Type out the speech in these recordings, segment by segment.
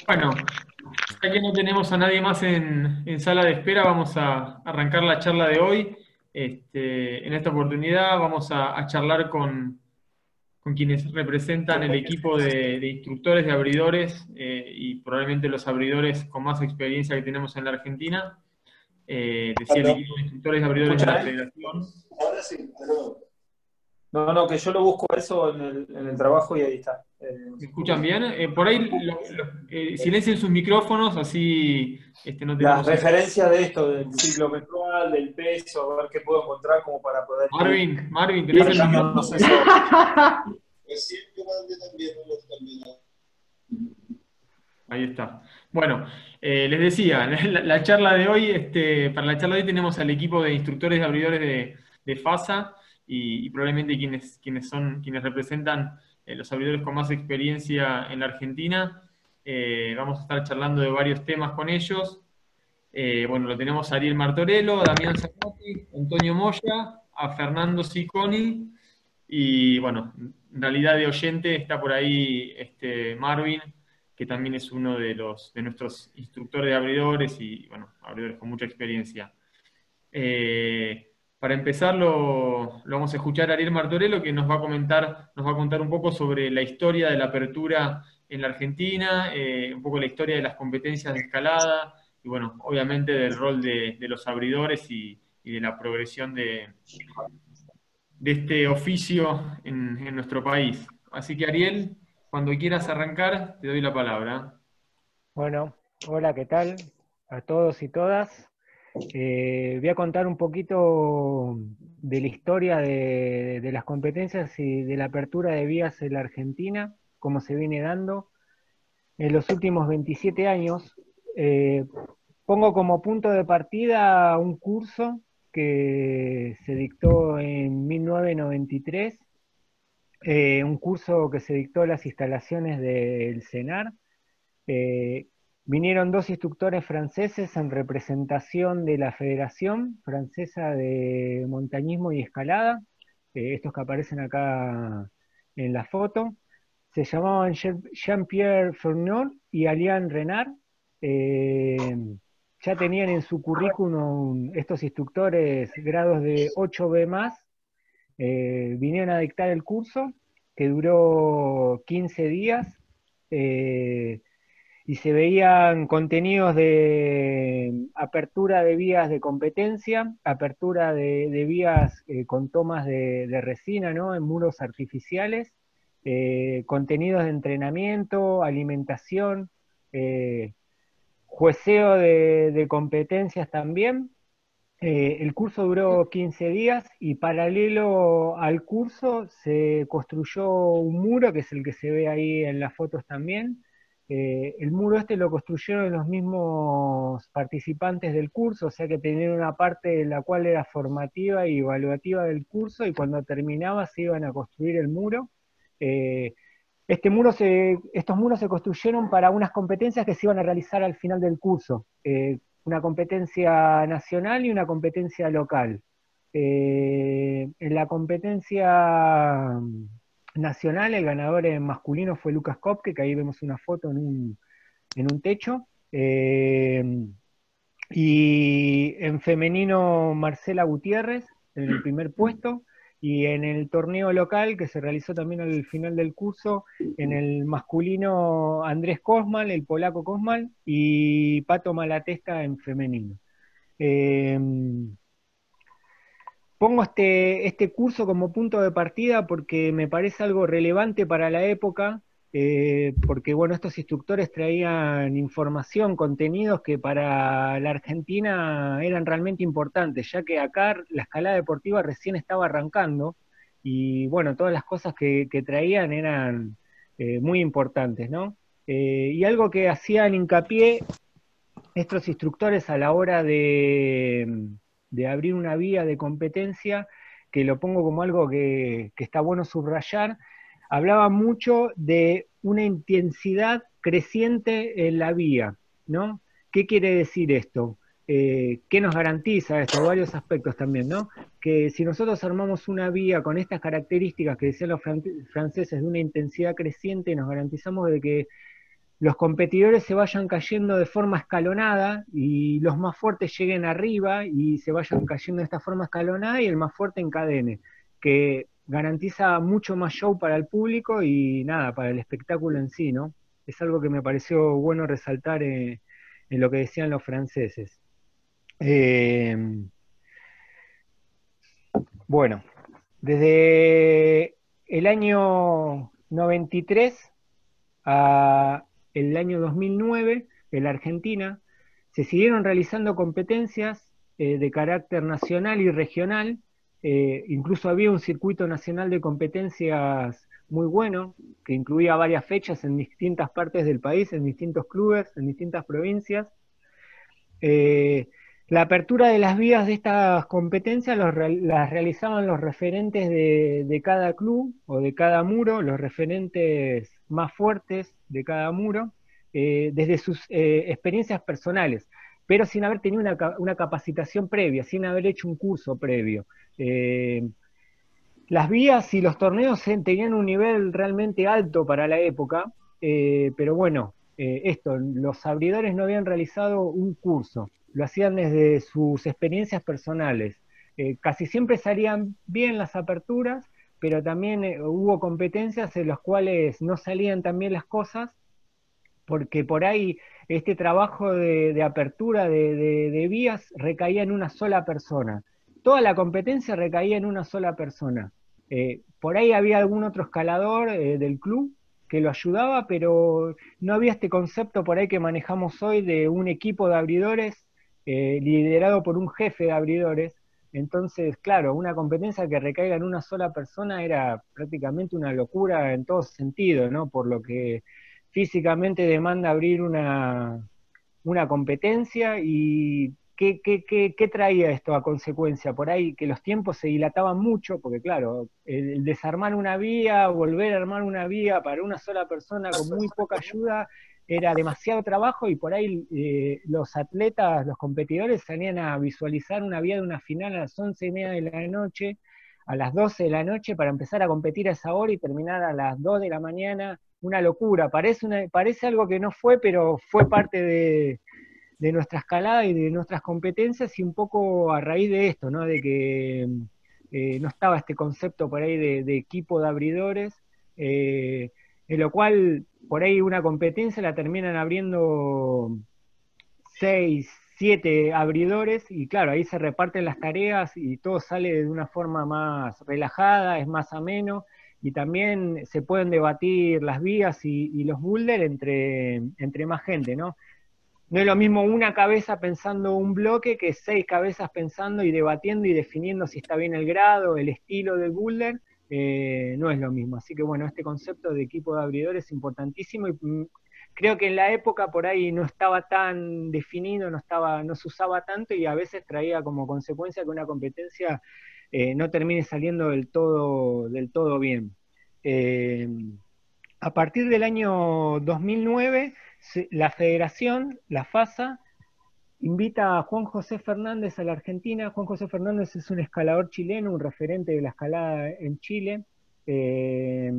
Bueno, ya que no tenemos a nadie más en sala de espera, vamos a arrancar la charla de hoy. En esta oportunidad vamos a charlar con quienes representan el equipo de instructores de abridores y probablemente los abridores con más experiencia que tenemos en la Argentina. Decía el Aldo, equipo de instructores de ¿me abridores de la escuchan ahí? Federación. Ahora sí, pero... No, no, que yo lo busco eso en el trabajo y ahí está. ¿Me escuchan bien? Por ahí silencien sus micrófonos, así no Las tenemos... referencias de esto, del ciclo menstrual, del peso, a ver qué puedo encontrar como para poder Marvin, ¿tenés ir el marcándonos micrófono? eso. Ahí está. Bueno, les decía, la charla de hoy, para la charla de hoy tenemos al equipo de instructores de abridores de FASA y probablemente quienes representan los abridores con más experiencia en la Argentina. Vamos a estar charlando de varios temas con ellos. Bueno, lo tenemos a Ariel Martorello, a Damián Zanotti, Antonio Moya, a Fernando Cicconi y bueno, en realidad de oyente está por ahí Marvin, que también es uno de nuestros instructores de abridores y bueno, abridores con mucha experiencia. Para empezar lo vamos a escuchar a Ariel Martorello que nos va a contar un poco sobre la historia de la apertura en la Argentina, un poco la historia de las competencias de escalada y bueno, obviamente del rol de los abridores y de la progresión de este oficio en nuestro país. Así que Ariel, cuando quieras arrancar, te doy la palabra. Bueno, hola, ¿qué tal? A todos y todas. Voy a contar un poquito de la historia de las competencias y de la apertura de vías en la Argentina, cómo se viene dando en los últimos 27 años. Eh, Pongo como punto de partida un curso que se dictó en 1993, un curso que se dictó en las instalaciones del CENAR. eh, Vinieron dos instructores franceses en representación de la Federación Francesa de Montañismo y Escalada, estos que aparecen acá en la foto. Se llamaban Jean-Pierre Fournier y Alain Renard. Eh, ya tenían en su currículum estos instructores grados de 8B más. Vinieron a dictar el curso que duró 15 días. eh, y se veían contenidos de apertura de vías de competencia, apertura de vías con tomas de resina, ¿no? En muros artificiales, contenidos de entrenamiento, alimentación, eh, jueceo de competencias también. El curso duró 15 días y paralelo al curso se construyó un muro, que es el que se ve ahí en las fotos también. El muro este lo construyeron los mismos participantes del curso, o sea que tenían una parte en la cual era formativa y evaluativa del curso y cuando terminaba se iban a construir el muro. Eh, Estos muros se construyeron para unas competencias que se iban a realizar al final del curso, una competencia nacional y una competencia local. En la competencia nacional, el ganador en masculino fue Lucas Kopke, que ahí vemos una foto en un techo. Y en femenino, Marcela Gutiérrez, en el primer puesto. Y en el torneo local, que se realizó también al final del curso, en el masculino, Andrés Kosmal, el polaco Kosmal, y Pato Malatesta en femenino. Eh, Pongo este curso como punto de partida porque me parece algo relevante para la época, porque bueno, estos instructores traían información, contenidos que para la Argentina eran realmente importantes, ya que acá la escalada deportiva recién estaba arrancando y bueno, todas las cosas que traían eran muy importantes, ¿no? Y algo que hacían hincapié estos instructores a la hora de abrir una vía de competencia, que lo pongo como algo que está bueno subrayar, hablaba mucho de una intensidad creciente en la vía, ¿no? ¿Qué quiere decir esto? ¿Qué nos garantiza esto? Varios aspectos también, ¿no? Que si nosotros armamos una vía con estas características que decían los franceses de una intensidad creciente, nos garantizamos de que los competidores se vayan cayendo de forma escalonada y los más fuertes lleguen arriba y se vayan cayendo de esta forma escalonada y el más fuerte encadene, que garantiza mucho más show para el público y nada, para el espectáculo en sí, ¿no? Es algo que me pareció bueno resaltar en lo que decían los franceses. Eh, bueno, desde el año 93 a el año 2009, en la Argentina, se siguieron realizando competencias de carácter nacional y regional. Incluso había un circuito nacional de competencias muy bueno, que incluía varias fechas en distintas partes del país, en distintos clubes, en distintas provincias. Eh, la apertura de las vías de estas competencias las realizaban los referentes de cada club o de cada muro, los referentes más fuertes de cada muro, desde sus experiencias personales, pero sin haber tenido una capacitación previa, sin haber hecho un curso previo. Las vías y los torneos tenían un nivel realmente alto para la época, pero bueno, los abridores no habían realizado un curso, lo hacían desde sus experiencias personales. Casi siempre salían bien las aperturas, pero también hubo competencias en las cuales no salían tan bien las cosas, porque por ahí este trabajo de apertura de vías recaía en una sola persona. Toda la competencia recaía en una sola persona. Por ahí había algún otro escalador del club que lo ayudaba, pero no había este concepto por ahí que manejamos hoy de un equipo de abridores liderado por un jefe de abridores. Entonces, claro, una competencia que recaiga en una sola persona era prácticamente una locura en todo sentido, ¿no? Por lo que físicamente demanda abrir una competencia y ¿qué traía esto a consecuencia? Por ahí que los tiempos se dilataban mucho, porque claro, el desarmar una vía, volver a armar una vía para una sola persona con muy poca ayuda, era demasiado trabajo y por ahí los atletas, los competidores salían a visualizar una vía de una final a las 11:30 de la noche, a las 12 de la noche para empezar a competir a esa hora y terminar a las 2 de la mañana. Una locura, parece algo que no fue, pero fue parte de nuestra escalada y de nuestras competencias y un poco a raíz de esto, ¿no? De que no estaba este concepto por ahí de equipo de abridores, en lo cual por ahí una competencia la terminan abriendo 6, 7 abridores y claro, ahí se reparten las tareas y todo sale de una forma más relajada, es más ameno y también se pueden debatir las vías y los boulders entre más gente, ¿no? No es lo mismo una cabeza pensando un bloque que 6 cabezas pensando y debatiendo y definiendo si está bien el grado, el estilo del boulder, no es lo mismo. Así que bueno, este concepto de equipo de abridores es importantísimo y creo que en la época por ahí no estaba tan definido, no se usaba tanto y a veces traía como consecuencia que una competencia no termine saliendo del todo bien. Eh, a partir del año 2009, la federación, la FASA, invita a Juan José Fernández a la Argentina. Juan José Fernández es un escalador chileno, un referente de la escalada en Chile. Eh,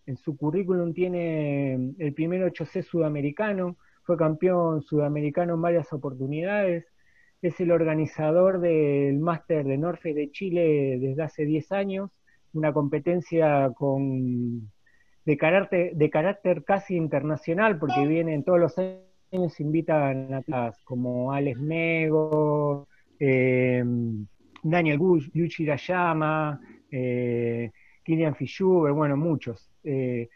en su currículum tiene el primer 8C sudamericano, fue campeón sudamericano en varias oportunidades, es el organizador del Máster de North Face de Chile desde hace 10 años, una competencia de carácter casi internacional, porque vienen todos los años, invitan a como Alex Nego, Daniel Yuichi Hirayama, Kilian Fischuber, bueno, muchos. Él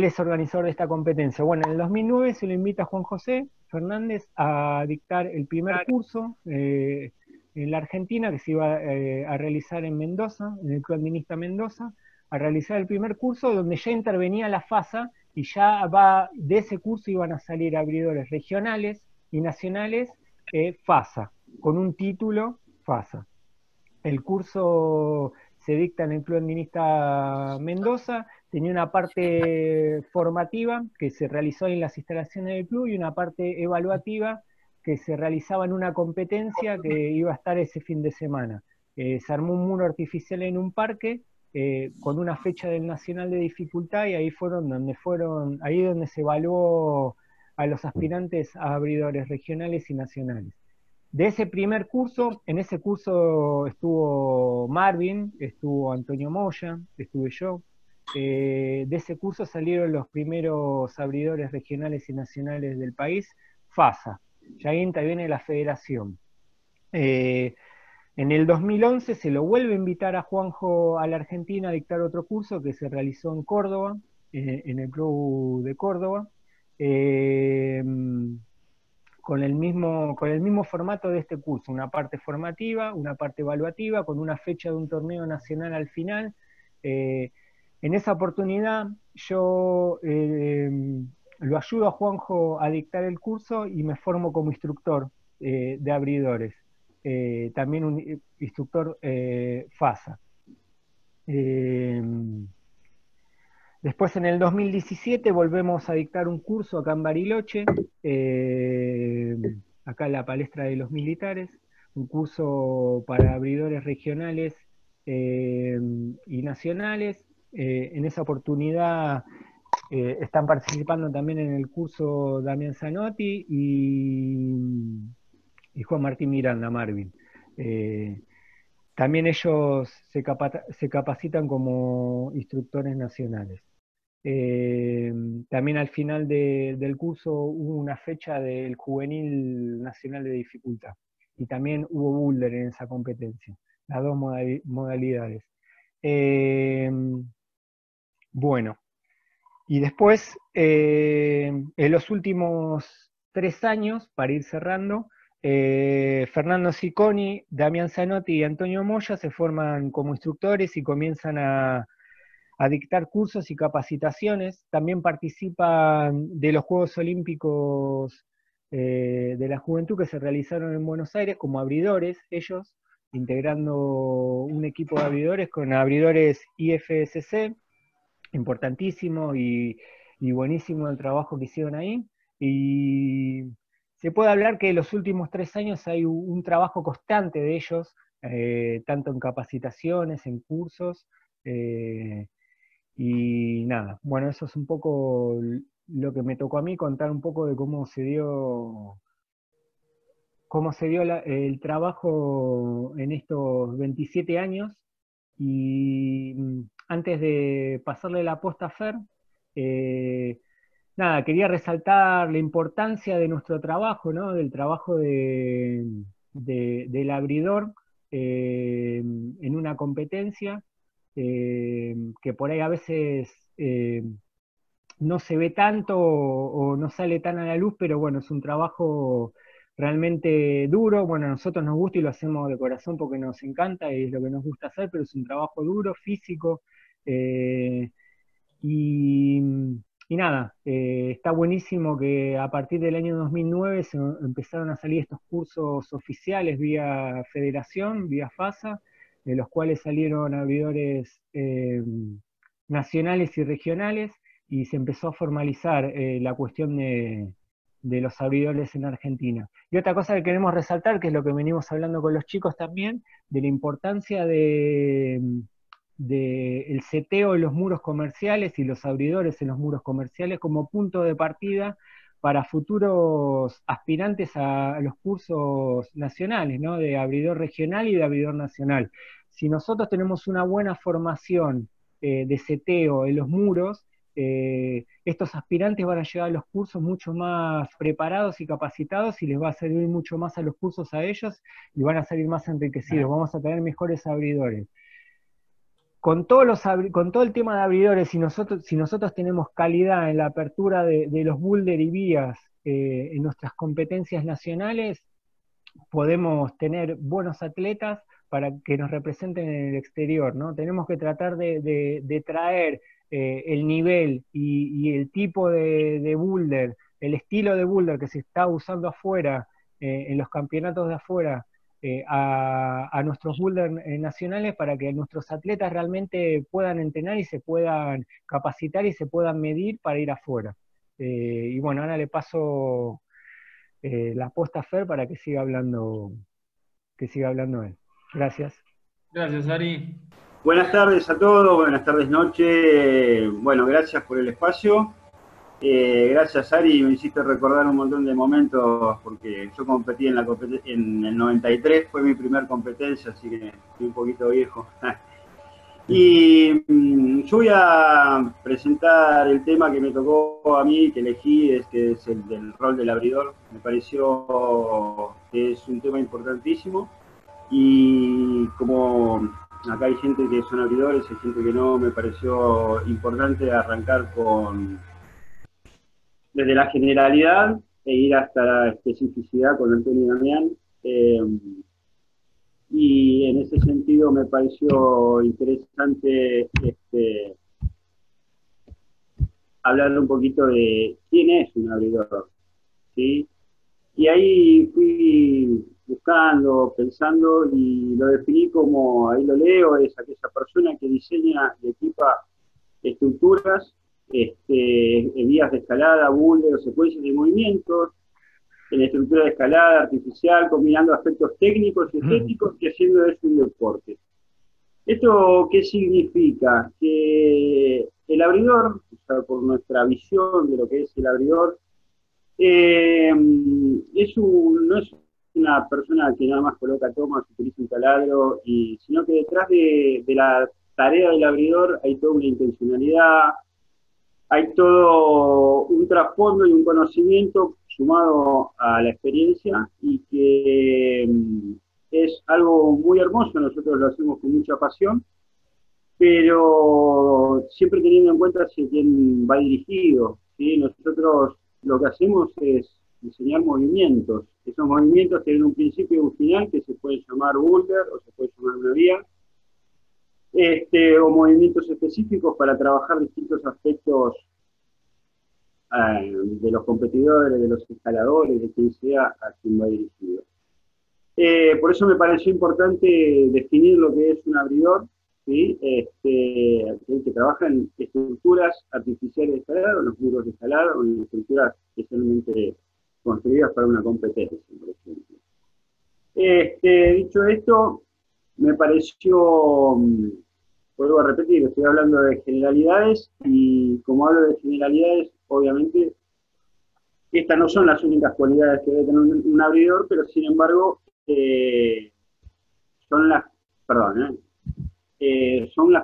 es organizador de esta competencia. Bueno, en el 2009 se lo invita a Juan José Fernández a dictar el primer curso en la Argentina, que se iba a realizar en Mendoza, en el Club Alpinista Mendoza, a realizar el primer curso donde ya intervenía la FASA y ya de ese curso iban a salir abridores regionales y nacionales FASA, con un título FASA. El curso se dicta en el Club Alpinista Mendoza, tenía una parte formativa que se realizó en las instalaciones del club y una parte evaluativa que se realizaba en una competencia que iba a estar ese fin de semana. Se armó un muro artificial en un parque con una fecha del nacional de dificultad y ahí donde se evaluó a los aspirantes a abridores regionales y nacionales. De ese primer curso, en ese curso estuvo Marvin, estuvo Antonio Moya, estuve yo. De ese curso salieron los primeros abridores regionales y nacionales del país, FASA. Ya ahí interviene la federación. En el 2011 se lo vuelve a invitar a Juanjo a la Argentina a dictar otro curso que se realizó en Córdoba, en el Club de Córdoba, con el mismo formato de este curso, una parte formativa, una parte evaluativa, con una fecha de un torneo nacional al final. En esa oportunidad yo lo ayudo a Juanjo a dictar el curso y me formo como instructor de abridores. También un instructor FASA. Después en el 2017 volvemos a dictar un curso acá en Bariloche, acá en la Palestra de los Militares, un curso para abridores regionales y nacionales. En esa oportunidad están participando también en el curso Damián Zanotti y Juan Martín Miranda, Marvin. También ellos se capacitan como instructores nacionales. También al final del curso hubo una fecha del Juvenil Nacional de Dificultad. Y también hubo boulder en esa competencia, las dos modalidades. Bueno, y después, en los últimos 3 años, para ir cerrando, Fernando Cicconi, Damián Zanotti y Antonio Moya se forman como instructores y comienzan a dictar cursos y capacitaciones. También participan de los Juegos Olímpicos de la Juventud que se realizaron en Buenos Aires como abridores, ellos, integrando un equipo de abridores con abridores IFSC, importantísimo y buenísimo el trabajo que hicieron ahí. Y se puede hablar que en los últimos 3 años hay un trabajo constante de ellos, tanto en capacitaciones, en cursos, y nada, bueno, eso es un poco lo que me tocó a mí, contar un poco de cómo se dio el trabajo en estos 27 años. Y antes de pasarle la posta a Fer, nada, quería resaltar la importancia de nuestro trabajo, ¿no? Del trabajo del abridor en una competencia, que por ahí a veces no se ve tanto o no sale tan a la luz, pero bueno, es un trabajo realmente duro. Bueno, a nosotros nos gusta y lo hacemos de corazón porque nos encanta y es lo que nos gusta hacer, pero es un trabajo duro, físico, y, y nada, está buenísimo que a partir del año 2009 se empezaron a salir estos cursos oficiales vía federación, vía FASA, de los cuales salieron abridores nacionales y regionales, y se empezó a formalizar la cuestión de los abridores en Argentina. Y otra cosa que queremos resaltar, que es lo que venimos hablando con los chicos también, de la importancia del seteo de los muros comerciales y los abridores en los muros comerciales como punto de partida para futuros aspirantes a los cursos nacionales, ¿no? De abridor regional y de abridor nacional. Si nosotros tenemos una buena formación de seteo en los muros, estos aspirantes van a llegar a los cursos mucho más preparados y capacitados y les va a servir mucho más a los cursos a ellos y van a salir más enriquecidos, vamos a tener mejores abridores. Con todo el tema de abridores, si nosotros tenemos calidad en la apertura de los boulder y vías en nuestras competencias nacionales, podemos tener buenos atletas para que nos representen en el exterior, ¿no? Tenemos que tratar de traer el nivel y el tipo de boulder, el estilo de boulder que se está usando afuera, en los campeonatos de afuera, a nuestros boulders nacionales para que nuestros atletas realmente puedan entrenar y se puedan capacitar y se puedan medir para ir afuera. Y bueno, ahora le paso la posta a Fer para que siga hablando él. Gracias. Gracias, Ari. Buenas tardes a todos, buenas tardes, noche. Bueno, gracias por el espacio. Gracias, Ari, me hiciste recordar un montón de momentos, porque yo competí en el 93, fue mi primer competencia, así que estoy un poquito viejo. Y yo voy a presentar el tema que me tocó a mí, que elegí, que es el del rol del abridor. Me pareció que es un tema importantísimo, y como acá hay gente que son abridores, hay gente que no, me pareció importante arrancar desde la generalidad e ir hasta la especificidad con Antonio y Damián. Y en ese sentido me pareció interesante hablar un poquito de quién es un abridor, ¿sí? Y ahí fui buscando, pensando, y lo definí como, ahí lo leo, es aquella persona que diseña y equipa estructuras, vías de escalada, boulders o secuencias de movimientos, en estructura de escalada artificial, combinando aspectos técnicos y estéticos y haciendo de eso un deporte. ¿Esto qué significa? Que el abridor, o sea, por nuestra visión de lo que es el abridor, no es una persona que nada más coloca tomas, utiliza un taladro, sino que detrás de la tarea del abridor hay toda una intencionalidad, hay todo un trasfondo y un conocimiento sumado a la experiencia, y que es algo muy hermoso. Nosotros lo hacemos con mucha pasión, pero siempre teniendo en cuenta hacia quién va dirigido, ¿sí? Nosotros lo que hacemos es diseñar movimientos. Esos movimientos tienen un principio y un final que se puede llamar boulder o se puede llamar una vía, o movimientos específicos para trabajar distintos aspectos de los competidores, de los escaladores, de quien sea a quien va dirigido. Por eso me pareció importante definir lo que es un abridor, ¿sí? Aquel que trabaja en estructuras artificiales de escalada, o en los muros de escalada, o en estructuras especialmente construidas para una competencia, por ejemplo. Dicho esto, me pareció, vuelvo a repetir, estoy hablando de generalidades, y como hablo de generalidades, obviamente, estas no son las únicas cualidades que debe tener un abridor, pero sin embargo, son las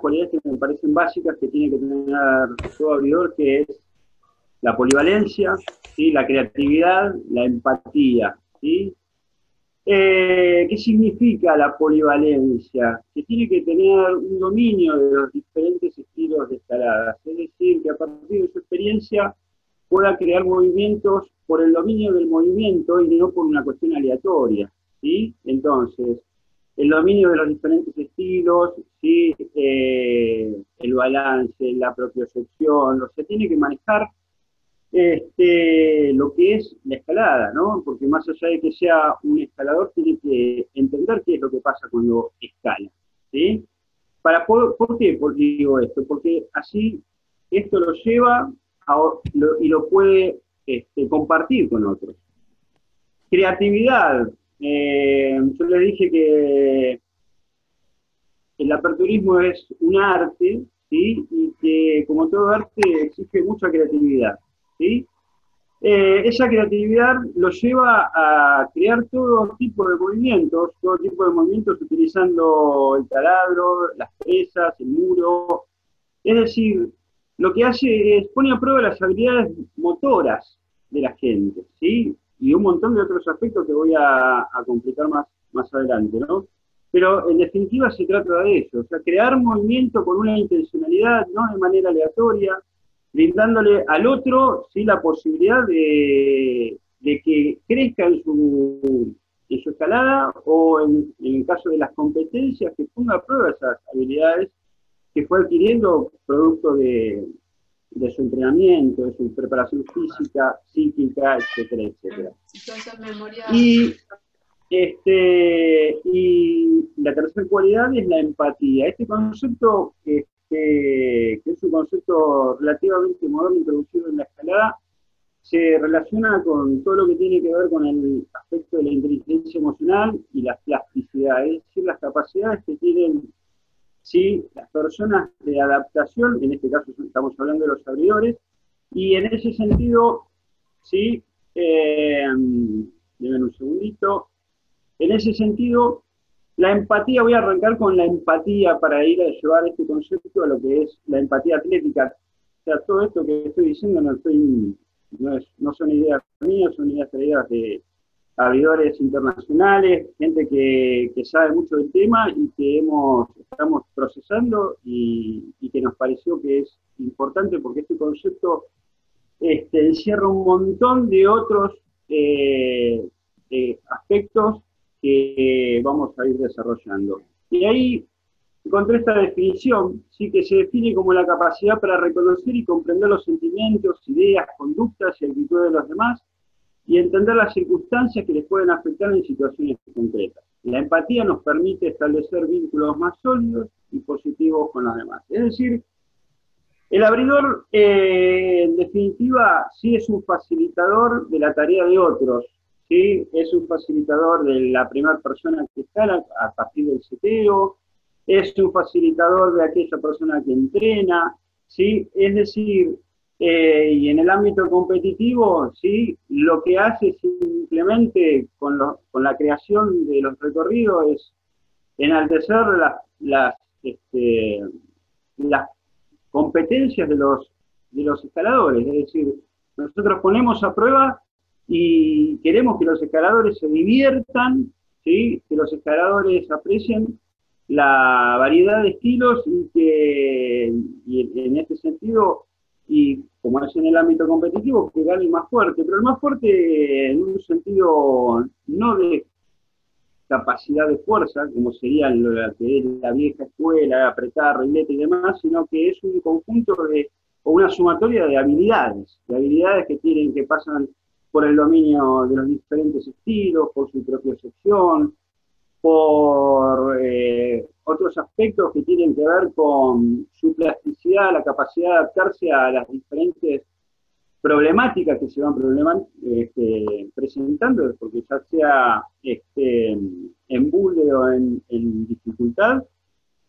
cualidades que me parecen básicas que tiene que tener todo abridor, que es la polivalencia, ¿sí? La creatividad, la empatía, ¿sí? ¿Qué significa la polivalencia? Que tiene que tener un dominio de los diferentes estilos de escalada, es decir, que a partir de su experiencia pueda crear movimientos por el dominio del movimiento y no por una cuestión aleatoria, ¿sí? Entonces, el dominio de los diferentes estilos, ¿sí? El balance, la propiocepción, se tiene que manejar lo que es la escalada, ¿no? Porque más allá de que sea un escalador, tiene que entender qué es lo que pasa cuando escala, ¿sí? ¿Por qué digo esto? Porque así esto lo lleva y lo puede compartir con otros. Creatividad. Yo les dije que el aperturismo es un arte, ¿sí? Y que, como todo arte, exige mucha creatividad, ¿sí? Esa creatividad lo lleva a crear todo tipo de movimientos utilizando el taladro, las presas, el muro. Es decir, lo que hace es pone a prueba las habilidades motoras de la gente, ¿sí? Y un montón de otros aspectos que voy a complicar más adelante, ¿no? Pero en definitiva se trata de eso, o sea, crear movimiento con una intencionalidad, no de manera aleatoria, brindándole al otro, ¿sí? La posibilidad de que crezca en su escalada, o en el caso de las competencias, que ponga a prueba esas habilidades que fue adquiriendo producto de su entrenamiento, de su preparación física, psíquica, etcétera, etcétera. Y la tercera cualidad es la empatía. Este concepto, que es un concepto relativamente moderno, introducido en la escalada, se relaciona con todo lo que tiene que ver con el aspecto de la inteligencia emocional y la plasticidad, es decir, las capacidades que tienen, ¿sí?, las personas de adaptación, en este caso estamos hablando de los abridores, Y en ese sentido, ¿sí? Denme un segundito. En ese sentido, la empatía, voy a arrancar con la empatía para ir a llevar este concepto a lo que es la empatía atlética. O sea, todo esto que estoy diciendo no son ideas mías, son ideas traídas de abridores internacionales, gente que sabe mucho del tema y que estamos procesando y que nos pareció que es importante porque este concepto encierra un montón de otros aspectos que vamos a ir desarrollando. Y ahí encontré esta definición, ¿sí? Que se define como la capacidad para reconocer y comprender los sentimientos, ideas, conductas y actitudes de los demás, y entender las circunstancias que les pueden afectar en situaciones concretas. La empatía nos permite establecer vínculos más sólidos y positivos con los demás. Es decir, el abridor, en definitiva, sí es un facilitador de la tarea de otros, ¿sí? Es un facilitador de la primera persona que escala a partir del seteo, es un facilitador de aquella persona que entrena, ¿sí? Es decir, y en el ámbito competitivo, ¿sí? Lo que hace simplemente con la creación de los recorridos es enaltecer las competencias de los escaladores. Es decir, nosotros ponemos a prueba y queremos que los escaladores se diviertan, ¿sí? Que los escaladores aprecien la variedad de estilos y en este sentido, y como es en el ámbito competitivo, que gane el más fuerte, pero el más fuerte en un sentido no de capacidad de fuerza, como sería lo que es la vieja escuela, apretar, reglete y demás, sino que es un conjunto o una sumatoria de habilidades que pasan por el dominio de los diferentes estilos, por su propia sección, por otros aspectos que tienen que ver con su plasticidad, la capacidad de adaptarse a las diferentes problemáticas que se van presentando, porque ya sea en bullying o en dificultad,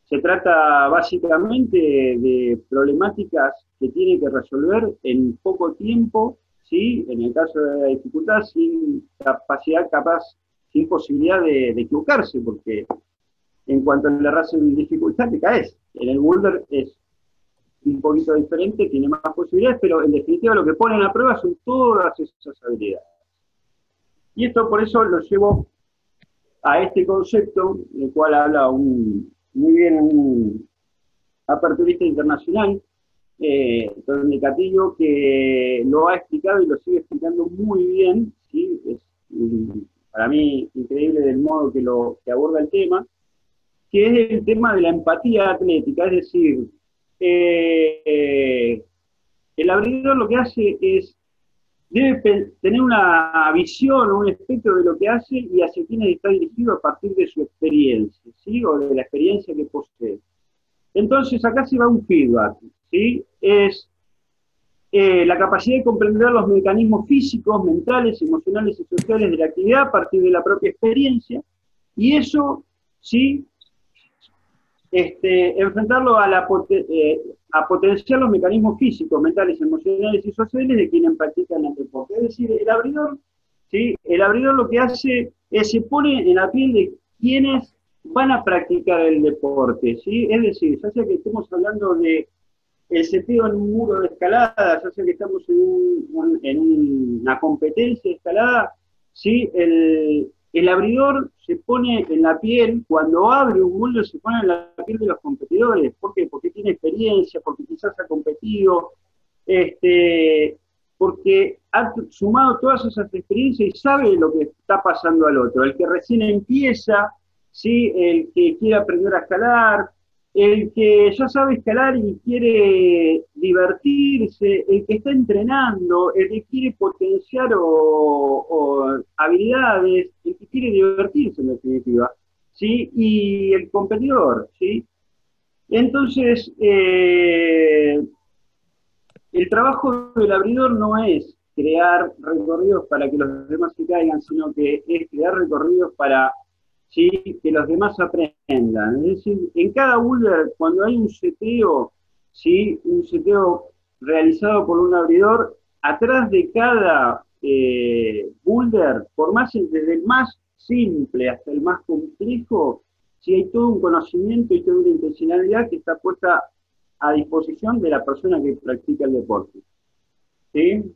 se trata básicamente de problemáticas que tiene que resolver en poco tiempo, ¿sí? En el caso de la dificultad, sin posibilidad de equivocarse, porque en cuanto le erras en dificultad, te caes. En el boulder es un poquito diferente, tiene más posibilidades, pero en definitiva lo que ponen a prueba son todas esas habilidades. Y esto por eso lo llevo a este concepto, del cual habla muy bien un aperturista internacional, Tony Catillo, que lo ha explicado y lo sigue explicando muy bien, ¿sí? Es para mí increíble del modo que aborda el tema, que es el tema de la empatía atlética, es decir, el abridor lo que hace es, debe tener una visión o un espectro de lo que hace y hacia quienes está dirigido a partir de su experiencia, ¿sí? O de la experiencia que posee. Entonces acá se va un feedback, ¿sí? Es la capacidad de comprender los mecanismos físicos, mentales, emocionales y sociales de la actividad a partir de la propia experiencia, y eso, ¿sí? Enfrentarlo a potenciar los mecanismos físicos, mentales, emocionales y sociales de quienes practican el deporte. Es decir, el abridor, ¿sí? El abridor lo que hace es se pone en la piel de quienes van a practicar el deporte, ¿sí? Es decir, ya sea que estemos hablando de el seteo en un muro de escalada, ya sea que estamos en una competencia de escalada, ¿sí? El abridor se pone en la piel, cuando abre un boulder se pone en la piel de los competidores. ¿Por qué? Porque tiene experiencia, porque quizás ha competido, porque ha sumado todas esas experiencias y sabe lo que está pasando al otro. El que recién empieza, ¿sí? El que quiere aprender a escalar, el que ya sabe escalar y quiere divertirse, el que está entrenando, el que quiere potenciar o habilidades, el que quiere divertirse en definitiva, ¿sí? Y el competidor, ¿sí? Entonces, el trabajo del abridor no es crear recorridos para que los demás se caigan, sino que es crear recorridos para, ¿sí? Que los demás aprendan. Es decir, en cada boulder, cuando hay un seteo, ¿sí? Un seteo realizado por un abridor, atrás de cada boulder, por más desde el más simple hasta el más complejo, sí hay todo un conocimiento y toda una intencionalidad que está puesta a disposición de la persona que practica el deporte. ¿Sí?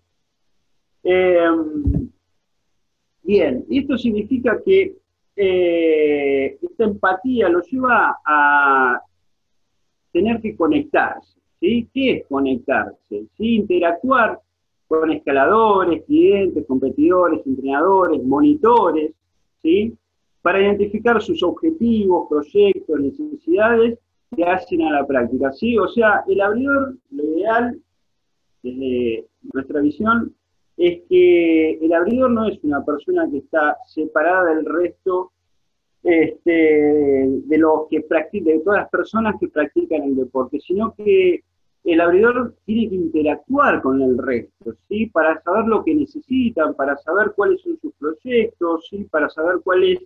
Bien, y esto significa que esta empatía lo lleva a tener que conectarse. ¿Sí? ¿Qué es conectarse? ¿Sí? Interactuar con escaladores, clientes, competidores, entrenadores, monitores, ¿sí? Para identificar sus objetivos, proyectos, necesidades que hacen a la práctica. ¿Sí? O sea, el abridor, lo ideal, desde nuestra visión, es que el abridor no es una persona que está separada del resto de los que practican, de todas las personas que practican el deporte, sino que el abridor tiene que interactuar con el resto, ¿sí? Para saber lo que necesitan, para saber cuáles son sus proyectos, ¿sí? Para saber cuál es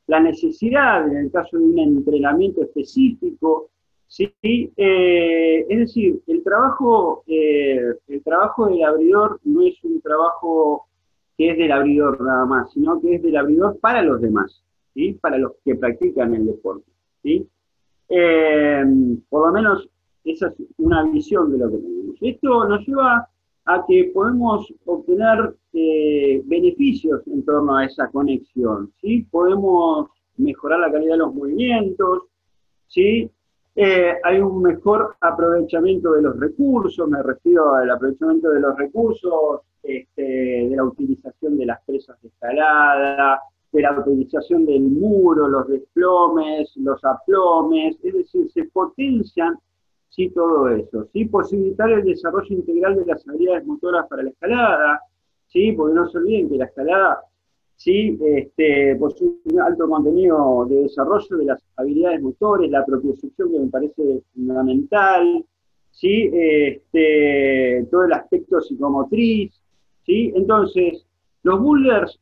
la necesidad en el caso de un entrenamiento específico, ¿sí? Es decir, el trabajo del abridor no es un trabajo que es del abridor nada más, sino que es del abridor para los demás, ¿sí? Para los que practican el deporte, ¿sí? Por lo menos esa es una visión de lo que tenemos. Esto nos lleva a que podemos obtener beneficios en torno a esa conexión, ¿sí? Podemos mejorar la calidad de los movimientos, ¿sí? Hay un mejor aprovechamiento de los recursos, me refiero al aprovechamiento de los recursos, de la utilización de las presas de escalada, de la utilización del muro, los desplomes, los aplomes, es decir, se potencian, sí, todo eso, ¿sí? Posibilitar el desarrollo integral de las habilidades motoras para la escalada, ¿sí? Porque no se olviden que la escalada, ¿sí? Posee un alto contenido de desarrollo de las habilidades motores, la propiocepción que me parece fundamental, ¿sí? Todo el aspecto psicomotriz, ¿sí? Entonces, los boulders,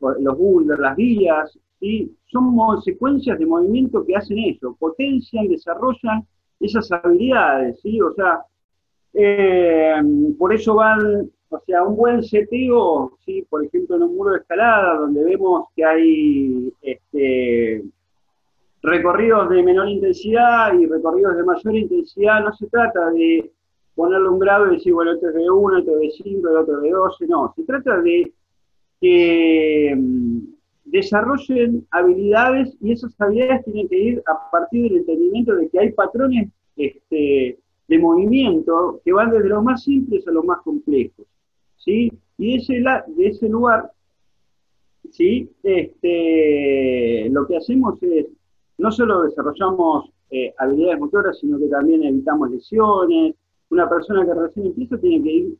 las vías, ¿sí? Son secuencias de movimiento que hacen eso, potencian, desarrollan esas habilidades, ¿sí? O sea, por eso van, o sea, un buen seteo, ¿sí? Por ejemplo, en un muro de escalada, donde vemos que hay recorridos de menor intensidad y recorridos de mayor intensidad, no se trata de ponerle un grado y decir, bueno, este es de 1, este es de 5, el otro de 12, no, se trata de que desarrollen habilidades y esas habilidades tienen que ir a partir del entendimiento de que hay patrones de movimiento que van desde los más simples a los más complejos, ¿sí? Y de ese lugar, ¿sí? Lo que hacemos es, no solo desarrollamos habilidades motoras, sino que también evitamos lesiones. Una persona que recién empieza tiene que ir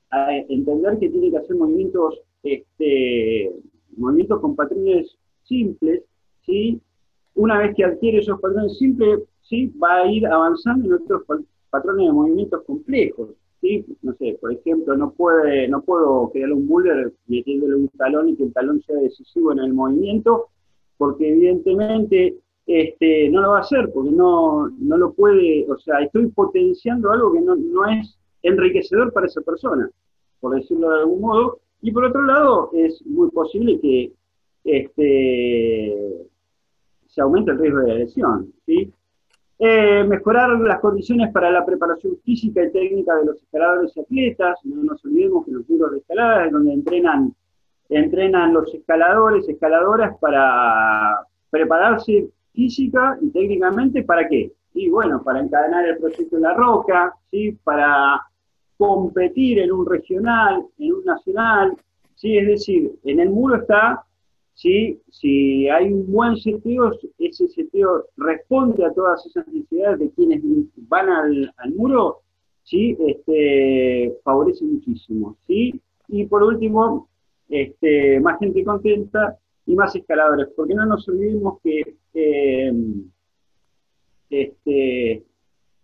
a entender que tiene que hacer movimientos con patrones simples, ¿sí? Una vez que adquiere esos patrones simples, ¿sí? Va a ir avanzando en otros patrones de movimientos complejos, ¿sí? No sé, por ejemplo, no puedo crear un boulder metiéndole un talón y que el talón sea decisivo en el movimiento, porque evidentemente no lo va a hacer, porque no lo puede, o sea, estoy potenciando algo que no es enriquecedor para esa persona, por decirlo de algún modo. Y por otro lado, es muy posible que se aumente el riesgo de lesión, ¿sí? Mejorar las condiciones para la preparación física y técnica de los escaladores y atletas. No nos olvidemos que los muros de escalada es donde entrenan los escaladoras para prepararse física y técnicamente, ¿para qué? Y bueno, para encadenar el proyecto en la roca, ¿sí? Para competir en un regional, en un nacional, ¿sí? Es decir, en el muro está, ¿sí? Si hay un buen seteo, ese seteo responde a todas esas necesidades de quienes van al muro, ¿sí? Favorece muchísimo, ¿sí? Y por último, más gente contenta y más escaladores, porque no nos olvidemos que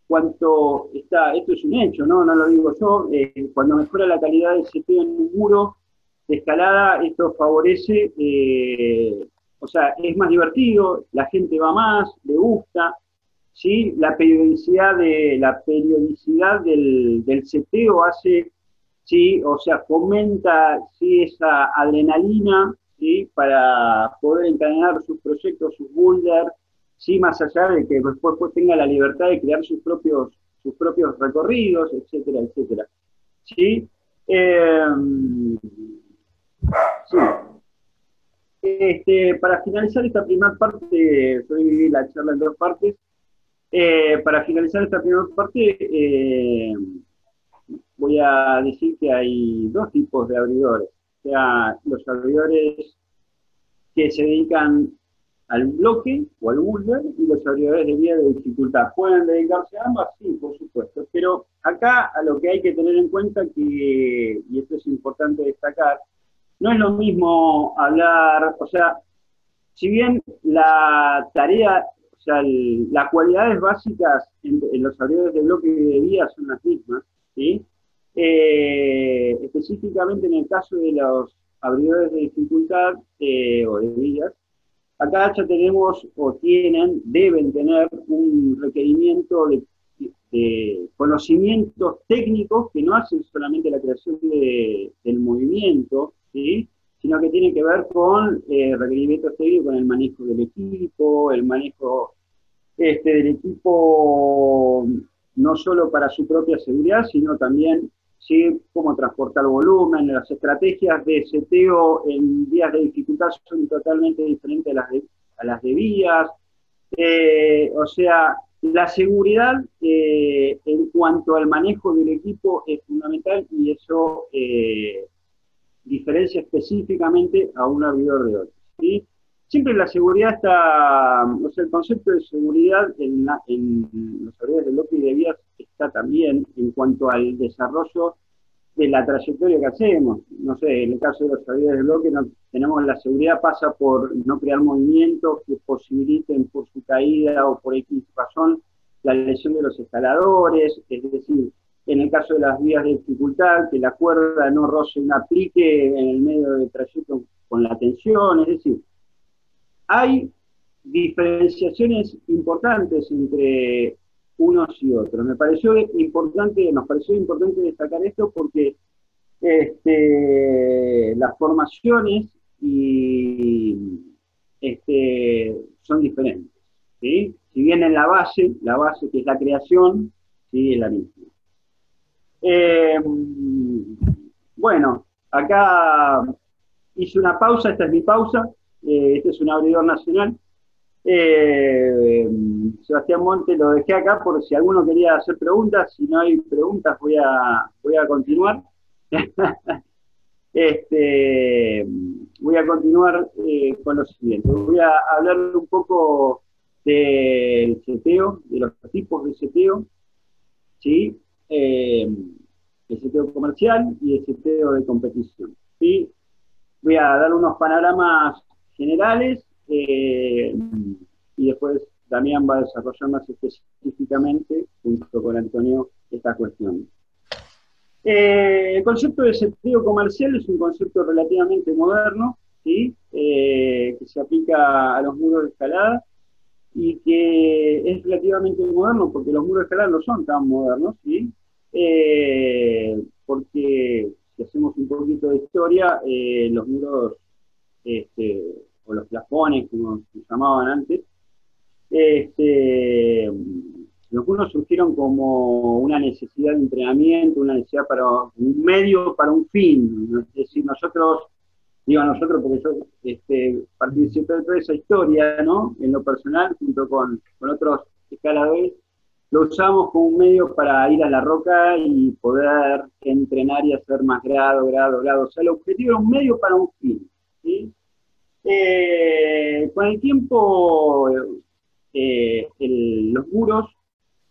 cuanto está, esto es un hecho, no lo digo yo, cuando mejora la calidad del seteo en un muro de escalada, esto favorece, o sea, es más divertido, la gente va más, le gusta, ¿sí? La periodicidad del seteo hace, ¿sí? O sea, fomenta, ¿sí? Esa adrenalina, ¿sí? Para poder encadenar sus proyectos, sus boulders, ¿sí? Más allá de que después pues, tenga la libertad de crear sus propios recorridos, etcétera, etcétera. ¿Sí? Sí. Para finalizar esta primera parte, yo dividí la charla en dos partes. Para finalizar esta primera parte, voy a decir que hay dos tipos de abridores. O sea, los abridores que se dedican al bloque o al boulder y los abridores de vía de dificultad. ¿Pueden dedicarse a ambas? Sí, por supuesto. Pero acá a lo que hay que tener en cuenta, y esto es importante destacar, no es lo mismo hablar, o sea, si bien la tarea, o sea, las cualidades básicas en los abridores de bloque y de vía son las mismas, ¿sí? Específicamente en el caso de los abridores de dificultad o de vías, acá ya tenemos o deben tener un requerimiento de conocimientos técnicos que no hacen solamente la creación del movimiento, ¿sí? Sino que tiene que ver con requerimientos técnicos, con el manejo del equipo, el manejo del equipo no solo para su propia seguridad, sino también ¿sí? Cómo transportar volumen. Las estrategias de seteo en vías de dificultad son totalmente diferentes a las de vías. O sea, la seguridad en cuanto al manejo del equipo es fundamental y eso diferencia específicamente a un abridor de otro, ¿sí? Siempre la seguridad está, o sea, el concepto de seguridad en los abridores de bloque y de vías está también en cuanto al desarrollo de la trayectoria que hacemos. No sé, en el caso de los abridores de bloque tenemos la seguridad pasa por no crear movimientos que posibiliten por su caída o por X razón la lesión de los escaladores, es decir, en el caso de las vías de dificultad, que la cuerda no roce un aplique en el medio del trayecto con la tensión, es decir, hay diferenciaciones importantes entre unos y otros. Nos pareció importante destacar esto porque las formaciones son diferentes, ¿sí? Si bien en la base que es la creación, sí, es la misma. Bueno, acá hice una pausa, esta es mi pausa, este es un abridor nacional. Sebastián Monte lo dejé acá por si alguno quería hacer preguntas. Si no hay preguntas voy a continuar. Voy a continuar con lo siguiente. Voy a hablar un poco del seteo, de los tipos de seteo, ¿sí? El seteo comercial y el seteo de competición, ¿sí? Voy a dar unos panoramas generales y después Damián va a desarrollar más específicamente, junto con Antonio, esta cuestión. El concepto de seteo comercial es un concepto relativamente moderno, ¿sí? Que se aplica a los muros de escalada y que es relativamente moderno porque los muros de escalada no son tan modernos, ¿sí? Porque si hacemos un poquito de historia, los muros o los plafones, como se llamaban antes, los muros surgieron como una necesidad de entrenamiento, una necesidad para un medio, para un fin. Es decir, digo nosotros porque yo participé de toda esa historia, ¿no? En lo personal, junto con otros escaladores, lo usamos como un medio para ir a la roca y poder entrenar y hacer más grado. O sea, el objetivo era un medio para un fin, ¿sí? Con el tiempo,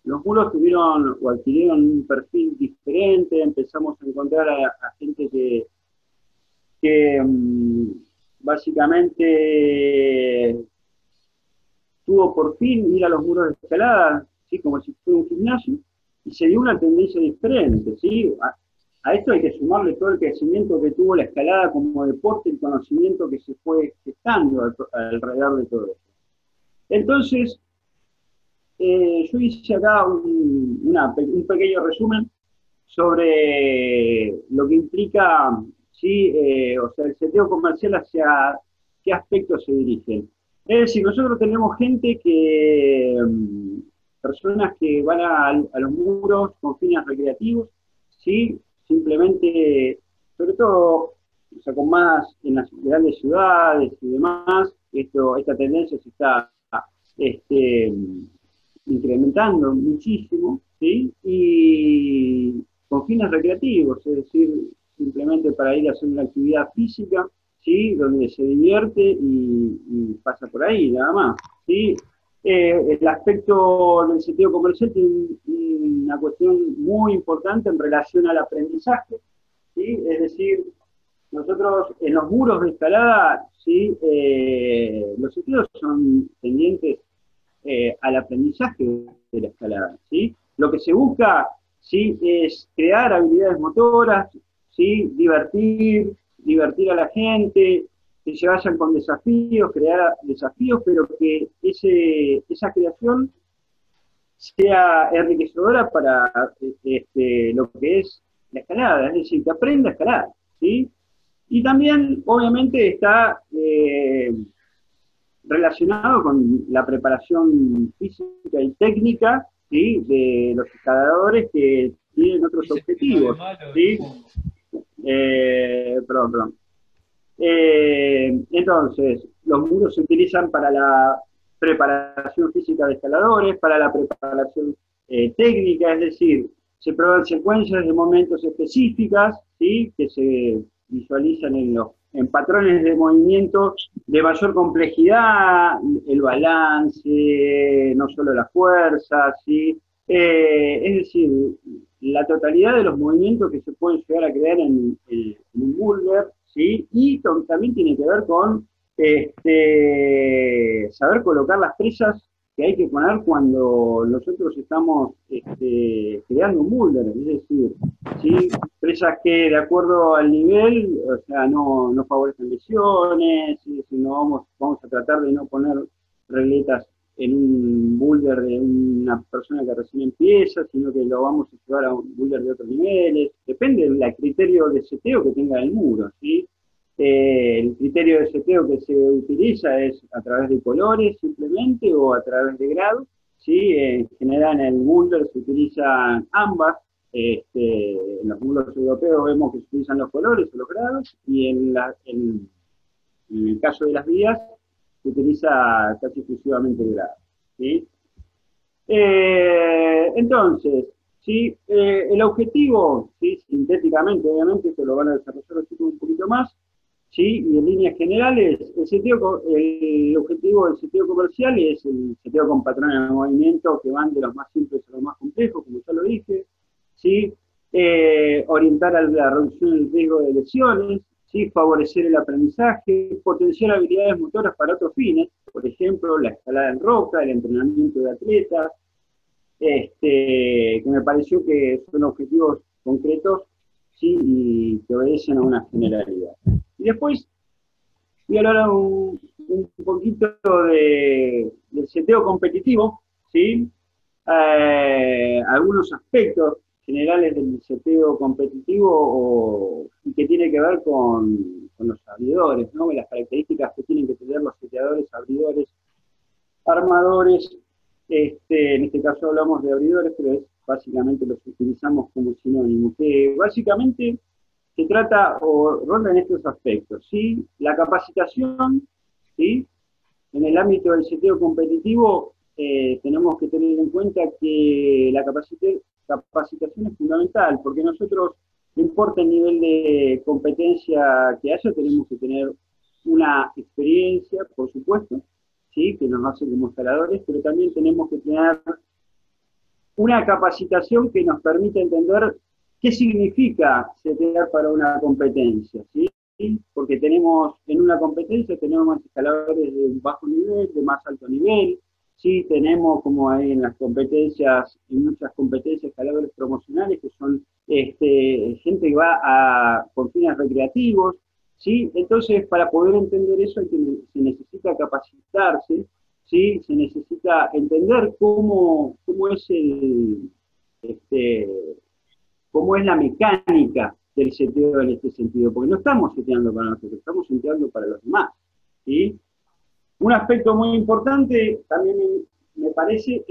los muros tuvieron o adquirieron un perfil diferente. Empezamos a encontrar a gente que básicamente tuvo por fin ir a los muros de escalada, ¿sí? Como si fuera un gimnasio, y se dio una tendencia diferente, ¿sí? A esto hay que sumarle todo el crecimiento que tuvo la escalada como deporte, el conocimiento que se fue gestando alrededor de todo esto. Entonces, yo hice acá un pequeño resumen sobre lo que implica, ¿sí? O sea, el seteo comercial hacia qué aspectos se dirigen. Es decir, nosotros tenemos gente que, personas que van a los muros con fines recreativos, ¿sí? Simplemente, sobre todo, o sea, con más en las grandes ciudades y demás, esta tendencia se está este, incrementando muchísimo, ¿sí? Y con fines recreativos, es decir, simplemente para ir a hacer una actividad física, ¿sí? Donde se divierte y pasa por ahí, nada más, ¿sí? El aspecto del seteo comercial tiene una cuestión muy importante en relación al aprendizaje, ¿sí? Es decir, nosotros en los muros de escalada, ¿sí? Los seteos son tendientes al aprendizaje de la escalada, ¿sí? Lo que se busca, ¿sí? Es crear habilidades motoras, ¿sí? Divertir a la gente, que se vayan con desafíos, crear desafíos, pero que esa creación sea enriquecedora para lo que es la escalada, es decir, que aprenda a escalar, ¿sí? Y también, obviamente, está relacionado con la preparación física y técnica, ¿sí? De los escaladores que tienen otros objetivos, ¿sí? Perdón. Entonces, los muros se utilizan para la preparación física de escaladores, para la preparación técnica, es decir, se prueban secuencias de momentos específicas, ¿sí? Que se visualizan en patrones de movimiento de mayor complejidad, el balance, no solo la fuerza, ¿sí? Es decir, la totalidad de los movimientos que se pueden llegar a crear en un boulder, ¿sí? Y también tiene que ver con saber colocar las presas que hay que poner cuando nosotros estamos creando un boulder, es decir, ¿sí? Presas que de acuerdo al nivel, o sea, no favorecen lesiones, sino vamos a tratar de no poner regletas en un boulder de una persona que recién empieza, sino que lo vamos a llevar a un boulder de otros niveles, depende del criterio de seteo que tenga el muro, ¿sí? El criterio de seteo que se utiliza es a través de colores simplemente o a través de grados, ¿sí? En general en el boulder se utilizan ambas, en los mundos europeos vemos que se utilizan los colores o los grados, y en el caso de las vías se utiliza casi exclusivamente el grado, ¿sí? Entonces, ¿sí? El objetivo, ¿sí? Sintéticamente, obviamente, esto lo van a desarrollar los chicos un poquito más, ¿sí? Y en líneas generales, el objetivo del seteo comercial es el seteo con patrones de movimiento que van de los más simples a los más complejos, como ya lo dije, ¿sí? Orientar a la reducción del riesgo de lesiones, ¿sí? Favorecer el aprendizaje, potenciar habilidades motoras para otros fines, por ejemplo, la escalada en roca, el entrenamiento de atletas, que me pareció que son objetivos concretos, ¿sí? Y que obedecen a una generalidad. Y después voy a hablar un poquito del seteo competitivo, ¿sí? Algunos aspectos generales del seteo competitivo y que tiene que ver con los abridores, ¿no? Las características que tienen que tener los seteadores, abridores, armadores. En este caso hablamos de abridores, pero básicamente los utilizamos como sinónimo, que básicamente se trata o ronda en estos aspectos, ¿sí? La capacitación, ¿sí? En el ámbito del seteo competitivo tenemos que tener en cuenta que la capacitación es fundamental, porque nosotros, no importa el nivel de competencia que haya, tenemos que tener una experiencia, por supuesto, ¿sí? Que nos hace como escaladores, pero también tenemos que tener una capacitación que nos permita entender qué significa setear para una competencia, ¿sí? Porque en una competencia tenemos más escaladores de bajo nivel, de más alto nivel, ¿sí? Tenemos, como hay en muchas competencias, escaladores promocionales que son gente que va con fines recreativos, ¿sí? Entonces, para poder entender eso se necesita capacitarse ¿sí? Se necesita entender cómo es este, cómo es la mecánica del seteo en este sentido, porque no estamos seteando para nosotros, estamos seteando para los demás, ¿sí? Un aspecto muy importante también me parece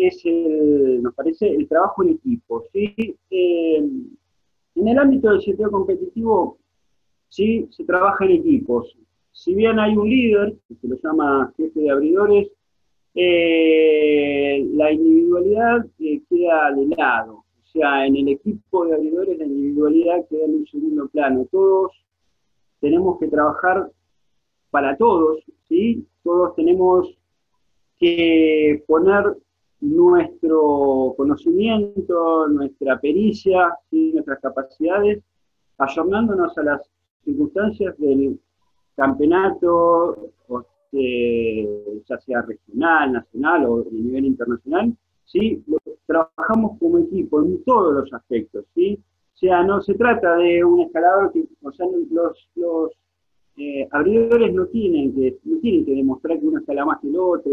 nos parece el trabajo en equipo, ¿sí? En el ámbito del seteo competitivo, sí, se trabaja en equipos. Si bien hay un líder, que se lo llama jefe de abridores, la individualidad queda de lado. O sea, en el equipo de abridores la individualidad queda en un segundo plano. Todos tenemos que trabajar para todos, ¿sí? Todos tenemos que poner nuestro conocimiento, nuestra pericia, ¿sí? Nuestras capacidades, ayornándonos a las circunstancias del campeonato, ya sea regional, nacional o de nivel internacional, ¿sí? Trabajamos como equipo en todos los aspectos, ¿sí? O sea, no se trata de un escalador que, o sea, los abridores no tienen que demostrar que uno escala más que el otro,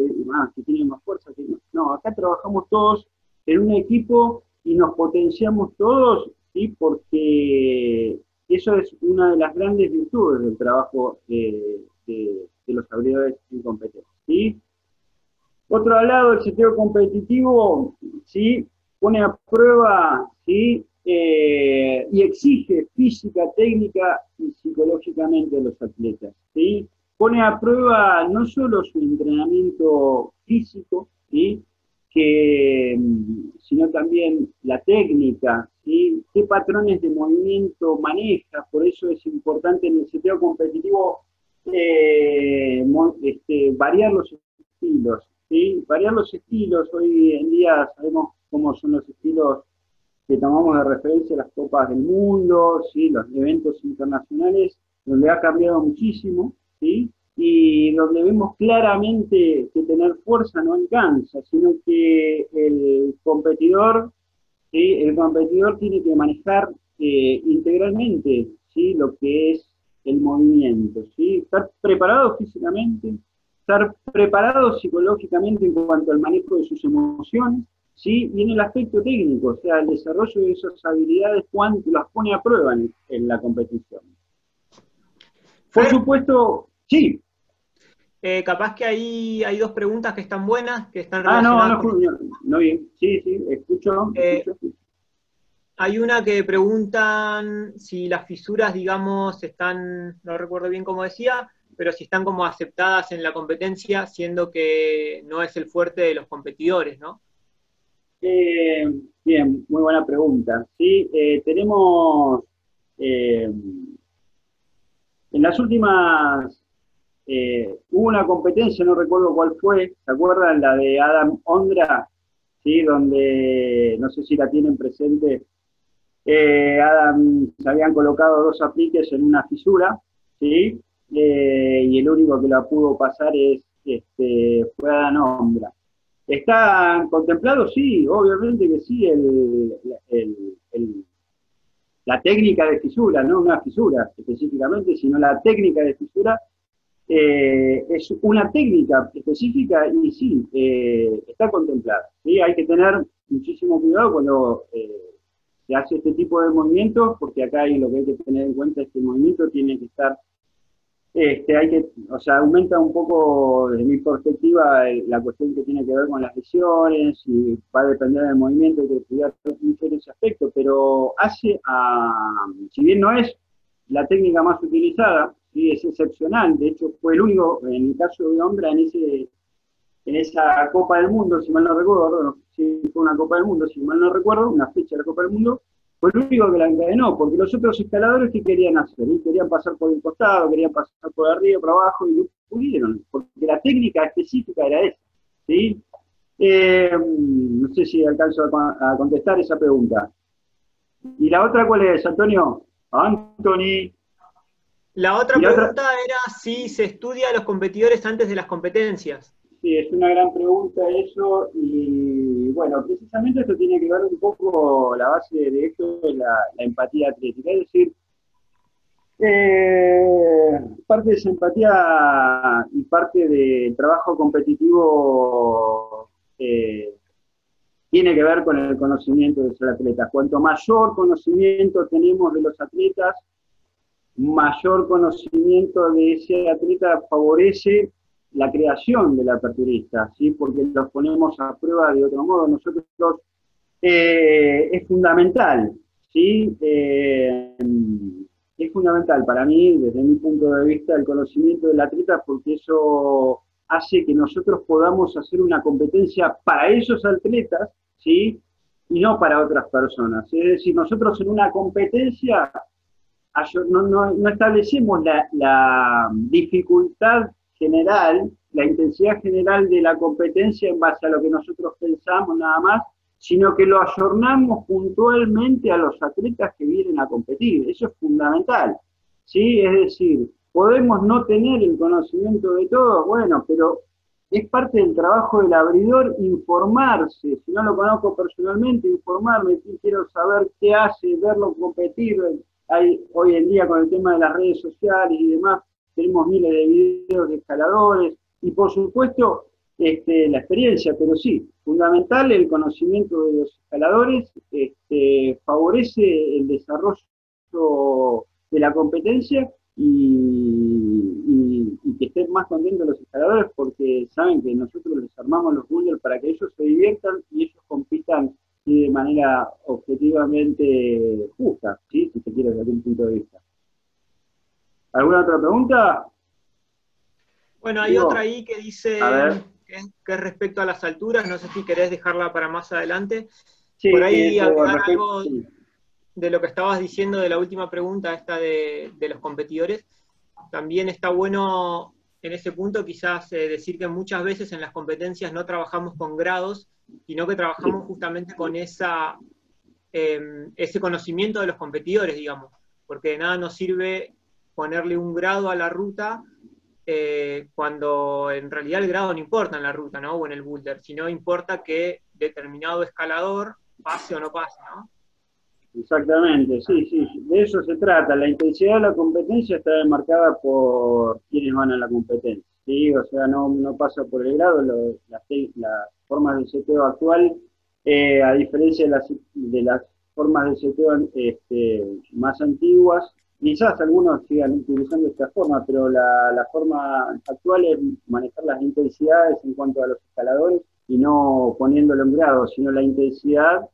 que tiene más fuerza. No, acá trabajamos todos en un equipo y nos potenciamos todos, ¿sí? Porque eso es una de las grandes virtudes del trabajo de los abridores en competencia, ¿sí? Otro lado, el seteo competitivo, ¿sí? Pone a prueba, ¿sí? Y exige física, técnica y psicológicamente a los atletas, ¿sí? Pone a prueba no solo su entrenamiento físico, ¿sí? Sino también la técnica, ¿sí? Qué patrones de movimiento maneja. Por eso es importante en el seteo competitivo variar los estilos, ¿sí? Variar los estilos. Hoy en día sabemos cómo son los estilos que tomamos de referencia las Copas del Mundo, ¿sí? Los eventos internacionales, donde ha cambiado muchísimo, ¿sí? Y donde vemos claramente que tener fuerza no alcanza, sino que el competidor, ¿sí? El competidor tiene que manejar integralmente, ¿sí? Lo que es el movimiento, ¿sí? Estar preparado físicamente, estar preparado psicológicamente en cuanto al manejo de sus emociones, ¿sí? Y en el aspecto técnico, o sea, el desarrollo de esas habilidades, cuánto las pone a prueba en la competición. Por supuesto, sí. Capaz que ahí hay dos preguntas que están buenas, que están relacionadas. No, bien. Sí, escucho. Hay una que preguntan si las fisuras, digamos, están, no recuerdo bien cómo decía, pero si están como aceptadas en la competencia, siendo que no es el fuerte de los competidores, ¿no? Bien, muy buena pregunta. Sí, tenemos en las últimas hubo una competencia, no recuerdo cuál fue, ¿se acuerdan? La de Adam Ondra, ¿sí? Donde, no sé si la tienen presente, Adam se habían colocado dos apliques en una fisura, ¿sí? Y el único que la pudo pasar fue Adam Ondra. ¿Están contemplados? Sí, obviamente que sí, la técnica de fisura, no una fisura específicamente, sino la técnica de fisura es una técnica específica y sí, está contemplada. ¿Sí? Hay que tener muchísimo cuidado cuando se hace este tipo de movimientos, porque acá lo que hay que tener en cuenta es que el movimiento tiene que estar, aumenta un poco, desde mi perspectiva, la cuestión que tiene que ver con las lesiones, y va a depender del movimiento, hay que cuidar mucho en ese aspecto, pero si bien no es la técnica más utilizada, ¿sí? Es excepcional, de hecho fue el único, en el caso de Ondra, en esa Copa del Mundo, si mal no recuerdo, no sé si fue una Copa del Mundo, si mal no recuerdo, una fecha de la Copa del Mundo, fue el único que la encadenó, porque los otros escaladores, ¿qué querían hacer? Querían pasar por el costado, querían pasar por arriba, por abajo, y no pudieron, porque la técnica específica era esa, ¿sí? No sé si alcanzo a contestar esa pregunta. ¿Y la otra cuál es, Antonio? Anthony. La otra pregunta era si se estudia a los competidores antes de las competencias. Sí, es una gran pregunta eso, y bueno, precisamente esto tiene que ver un poco, la base de esto es la empatía atlética, es decir, Parte de esa empatía y parte del trabajo competitivo tiene que ver con el conocimiento de los atletas. Cuanto mayor conocimiento tenemos de los atletas, mayor conocimiento de ese atleta favorece la creación del aperturista, ¿sí? Porque los ponemos a prueba de otro modo. Nosotros es fundamental, ¿sí? Es fundamental para mí, desde mi punto de vista, el conocimiento del atleta, porque eso hace que nosotros podamos hacer una competencia para esos atletas, ¿sí? Y no para otras personas. Es decir, nosotros en una competencia no establecemos la dificultad general, la intensidad general de la competencia en base a lo que nosotros pensamos nada más, sino que lo ayornamos puntualmente a los atletas que vienen a competir. Eso es fundamental, ¿sí? Es decir, podemos no tener el conocimiento de todo, bueno, pero es parte del trabajo del abridor informarse. Si no lo conozco personalmente, informarme, quiero saber qué hace, verlo competir. Hoy en día con el tema de las redes sociales y demás, tenemos miles de videos de escaladores, y por supuesto la experiencia, pero sí, fundamental el conocimiento de los escaladores, favorece el desarrollo de la competencia y que estén más contentos los escaladores porque saben que nosotros les armamos los boulders para que ellos se diviertan y ellos compitan de manera objetivamente justa, ¿sí? Si se quiere desde un punto de vista. ¿Alguna otra pregunta? Bueno, hay otra ahí que dice que es respecto a las alturas, no sé si querés dejarla para más adelante. Sí, por ahí hablar respecto, algo sí. de lo que estabas diciendo de la última pregunta, esta de los competidores. También está bueno en ese punto quizás decir que muchas veces en las competencias no trabajamos con grados, sino que trabajamos justamente con ese conocimiento de los competidores, digamos, porque de nada nos sirve ponerle un grado a la ruta cuando en realidad el grado no importa en la ruta, ¿no? O en el boulder, sino importa que determinado escalador pase o no pase, ¿no? Exactamente, sí, de eso se trata. La intensidad de la competencia está demarcada por quienes van a la competencia, ¿sí? O sea, no pasa por el grado. Las formas de seteo actual, a diferencia de las formas de seteo más antiguas, quizás algunos sigan utilizando esta forma, pero la forma actual es manejar las intensidades en cuanto a los escaladores y no poniéndolo en grado, sino la intensidad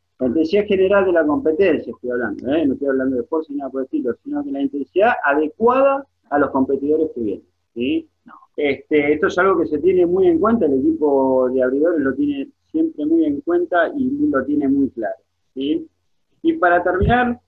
general de la competencia, estoy hablando, no estoy hablando de fuerza ni nada por el estilo, sino que la intensidad adecuada a los competidores que vienen, ¿sí? Esto es algo que se tiene muy en cuenta, el equipo de abridores lo tiene siempre muy en cuenta y lo tiene muy claro, ¿sí? Y para terminar,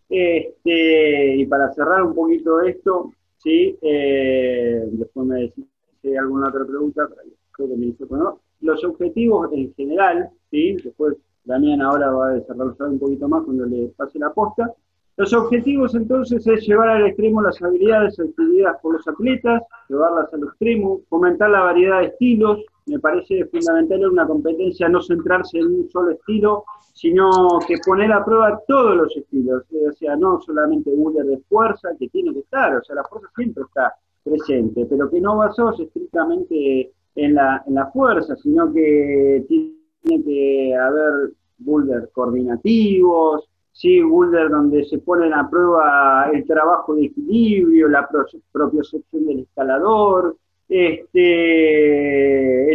y para cerrar un poquito esto, ¿sí? Después me decís si hay alguna otra pregunta, creo que me hizo, ¿no? Los objetivos en general, ¿sí? Después Damián ahora va a desarrollar un poquito más cuando le pase la posta. Los objetivos entonces es llevar al extremo las habilidades adquiridas por los atletas, llevarlas al extremo, fomentar la variedad de estilos. Me parece fundamental en una competencia no centrarse en un solo estilo, sino que poner a prueba todos los estilos, o sea, no solamente boulder de fuerza, que tiene que estar, o sea, la fuerza siempre está presente, pero que no basados estrictamente en la fuerza, sino que tiene que haber boulder coordinativos, ¿sí? Boulder donde se ponen a prueba el trabajo de equilibrio, la propiocepción del escalador. El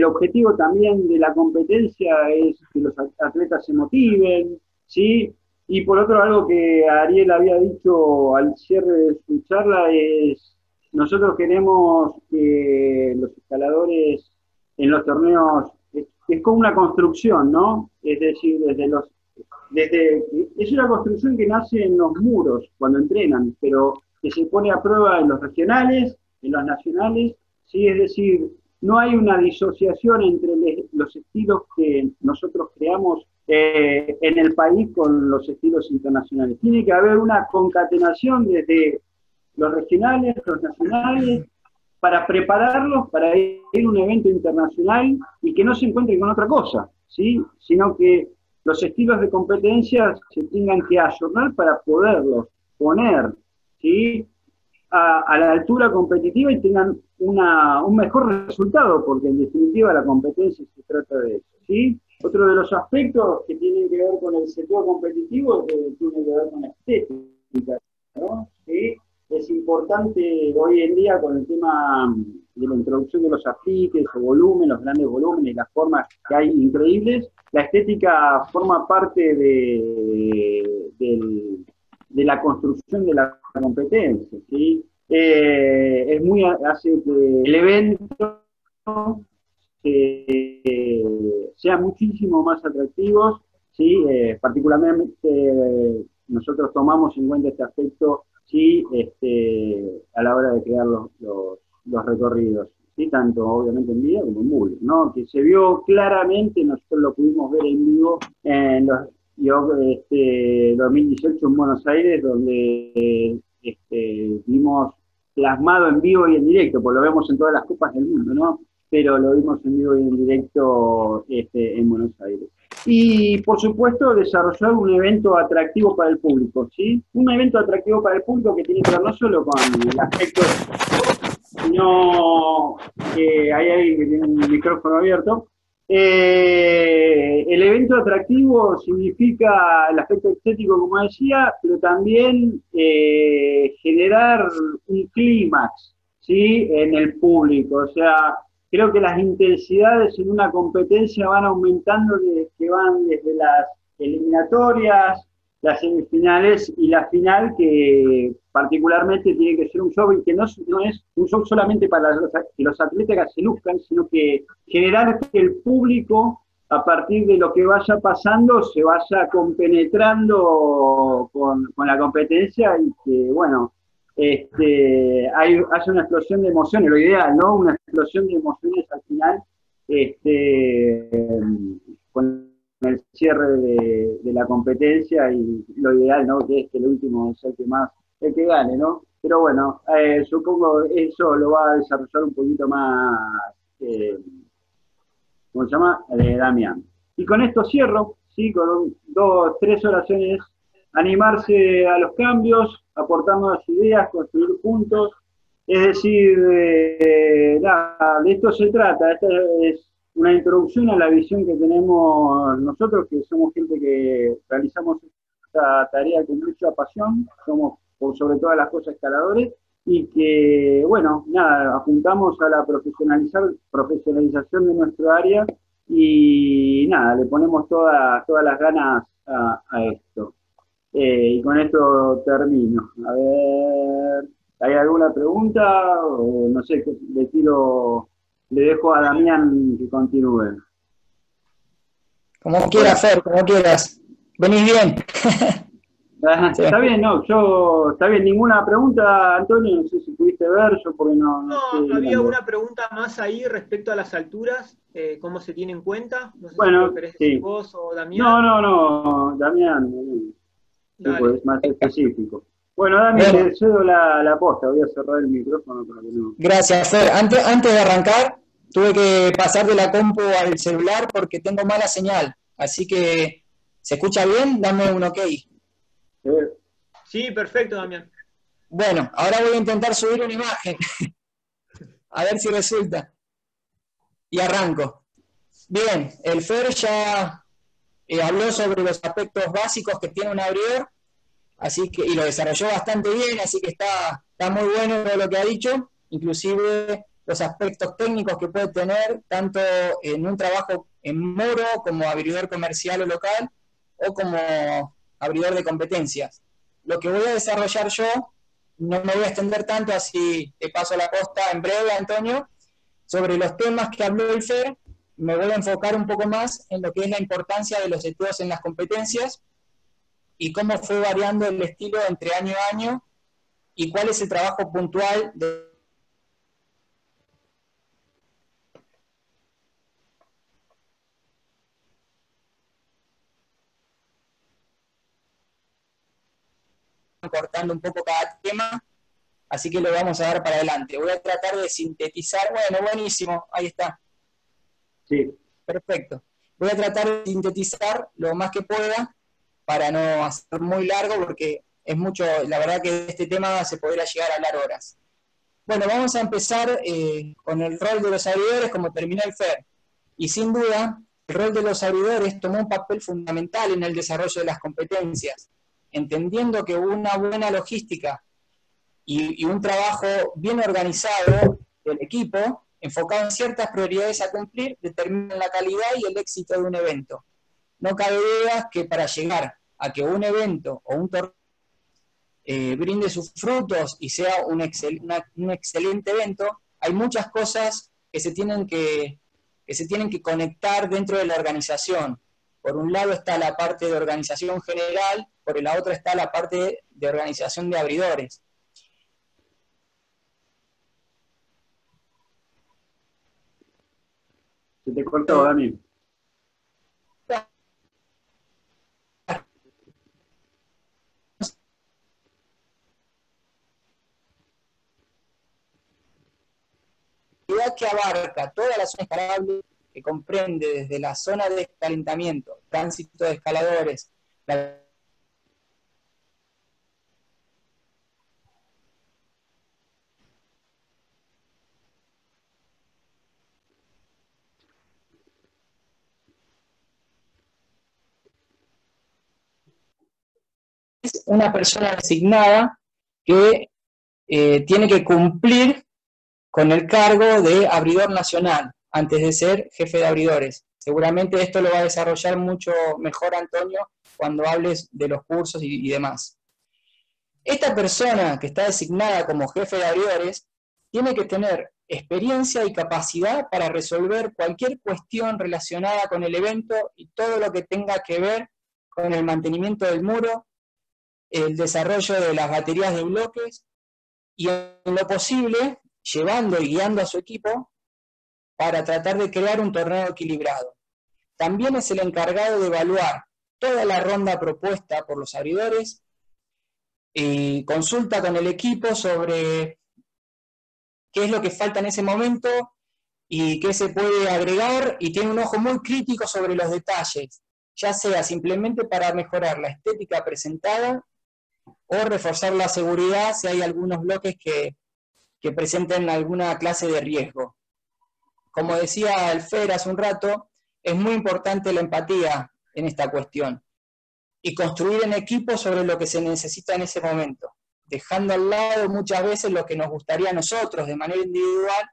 objetivo también de la competencia es que los atletas se motiven, ¿sí? Y por otro, algo que Ariel había dicho al cierre de su charla es, nosotros queremos que los escaladores en los torneos, es como una construcción, ¿no? Es decir, es una construcción que nace en los muros cuando entrenan, pero que se pone a prueba en los regionales, en los nacionales, ¿sí? Es decir, no hay una disociación entre los estilos que nosotros creamos en el país con los estilos internacionales. Tiene que haber una concatenación desde los regionales, los nacionales, para prepararlos para ir a un evento internacional y que no se encuentren con otra cosa, ¿sí? Sino que los estilos de competencia se tengan que ayornar para poderlos poner, ¿sí? a la altura competitiva y tengan un mejor resultado, porque en definitiva la competencia se trata de eso, ¿sí? Otro de los aspectos que tienen que ver con el seteo competitivo tiene que ver con la estética, ¿no? ¿Sí? Es importante hoy en día con el tema de la introducción de los apliques o volúmenes, los grandes volúmenes, las formas que hay increíbles, la estética forma parte de la construcción de la competencia, ¿sí? Hace que el evento sean muchísimo más atractivos, ¿sí? Particularmente nosotros tomamos en cuenta este aspecto, ¿sí? A la hora de crear los recorridos, ¿sí? Tanto obviamente en video como en Google, ¿no? Que se vio claramente, nosotros lo pudimos ver en vivo en 2018 en Buenos Aires, donde vimos plasmado en vivo y en directo, pues lo vemos en todas las copas del mundo, ¿no? Pero lo vimos en vivo y en directo en Buenos Aires. Y, por supuesto, desarrollar un evento atractivo para el público, ¿sí? Un evento atractivo para el público que tiene que ver no solo con el aspecto, sino que hay alguien que tiene un micrófono abierto. El evento atractivo significa el aspecto estético, como decía, pero también generar un clímax, ¿sí? En el público. O sea, creo que las intensidades en una competencia van aumentando, que van desde las eliminatorias, las semifinales y la final, que particularmente tiene que ser un show y que no es un show solamente para que los atletas se luzcan, sino que generar que el público, a partir de lo que vaya pasando, se vaya compenetrando con la competencia y que, bueno, haya una explosión de emociones, lo ideal, ¿no? Una explosión de emociones al final, con el cierre de la competencia, y lo ideal, ¿no? Que es que el último sea el que gane, ¿no? Pero bueno, supongo eso lo va a desarrollar un poquito más, ¿cómo se llama? Damián. Y con esto cierro, ¿sí? Con 3 oraciones: animarse a los cambios, aportar nuevas ideas, construir juntos. Es decir, nada, de esto se trata. Esta es una introducción a la visión que tenemos nosotros, que somos gente que realizamos esta tarea con mucha pasión, somos por sobre todas las cosas escaladores, y que, bueno, nada, apuntamos a la profesionalización de nuestro área, y nada, le ponemos todas las ganas a esto. Y con esto termino. A ver, ¿hay alguna pregunta? O no sé, le dejo a Damián que continúe. Como quieras, Fer, como quieras. Venís bien. Sí. Está bien, está bien, ninguna pregunta, Antonio, no sé si pudiste ver, yo porque no sé, había una pregunta más ahí respecto a las alturas, ¿cómo se tiene en cuenta? No sé, bueno, si lo querés decir vos o Damián. No, Damián. Sí, pues es más específico. Bueno, Damián, Bueno. te cedo la posta, voy a cerrar el micrófono para que no... Gracias, Fer. Antes de arrancar, tuve que pasar de la compu al celular porque tengo mala señal. Así que, ¿se escucha bien? Dame un ok. Sí, perfecto, Damián. Bueno, ahora voy a intentar subir una imagen. A ver si resulta. Y arranco. Bien, el Fer ya habló sobre los aspectos básicos que tiene un abridor, así que, y lo desarrolló bastante bien, así que está muy bueno todo lo que ha dicho, inclusive los aspectos técnicos que puede tener, tanto en un trabajo en muro, como abridor comercial o local, o como abridor de competencias. Lo que voy a desarrollar yo, no me voy a extender tanto, así te paso la posta en breve, Antonio. Sobre los temas que habló el Fer, me voy a enfocar un poco más en lo que es la importancia de los seteos en las competencias y cómo fue variando el estilo entre año a año y cuál es el trabajo puntual cortando un poco cada tema, así que lo vamos a dar para adelante. Voy a tratar de sintetizar, bueno, buenísimo, ahí está. Sí. Perfecto. Voy a tratar de sintetizar lo más que pueda para no hacer muy largo, porque es mucho, la verdad que de este tema se podría llegar a hablar horas. Bueno, vamos a empezar con el rol de los abridores, como terminó el FER. Y sin duda, el rol de los abridores tomó un papel fundamental en el desarrollo de las competencias, entendiendo que una buena logística y un trabajo bien organizado del equipo, enfocado en ciertas prioridades a cumplir, determinan la calidad y el éxito de un evento. No cabe duda que para llegar a que un evento o un torneo brinde sus frutos y sea un excelente evento, hay muchas cosas que se tienen que conectar dentro de la organización. Por un lado está la parte de organización general, por la otra está la parte de organización de abridores. Se te cortó, Dani. Que abarca toda la zona escalable, que comprende desde la zona de calentamiento, tránsito de escaladores, es una persona designada que tiene que cumplir con el cargo de abridor nacional, antes de ser jefe de abridores. Seguramente esto lo va a desarrollar mucho mejor Antonio cuando hables de los cursos y demás. Esta persona que está designada como jefe de abridores tiene que tener experiencia y capacidad para resolver cualquier cuestión relacionada con el evento y todo lo que tenga que ver con el mantenimiento del muro, el desarrollo de las baterías de bloques y en lo posible llevando y guiando a su equipo para tratar de crear un torneo equilibrado. También es el encargado de evaluar toda la ronda propuesta por los abridores y consulta con el equipo sobre qué es lo que falta en ese momento y qué se puede agregar, y tiene un ojo muy crítico sobre los detalles, ya sea simplemente para mejorar la estética presentada o reforzar la seguridad si hay algunos bloques que presenten alguna clase de riesgo. Como decía el Fer hace un rato, es muy importante la empatía en esta cuestión y construir en equipo sobre lo que se necesita en ese momento, dejando al lado muchas veces lo que nos gustaría a nosotros de manera individual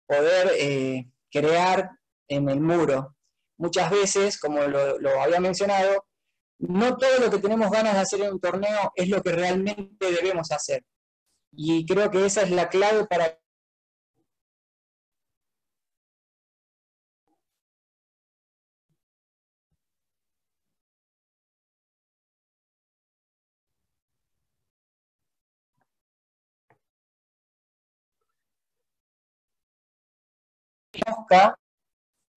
poder crear en el muro. Muchas veces, como lo había mencionado, no todo lo que tenemos ganas de hacer en un torneo es lo que realmente debemos hacer. Y creo que esa es la clave para que conozca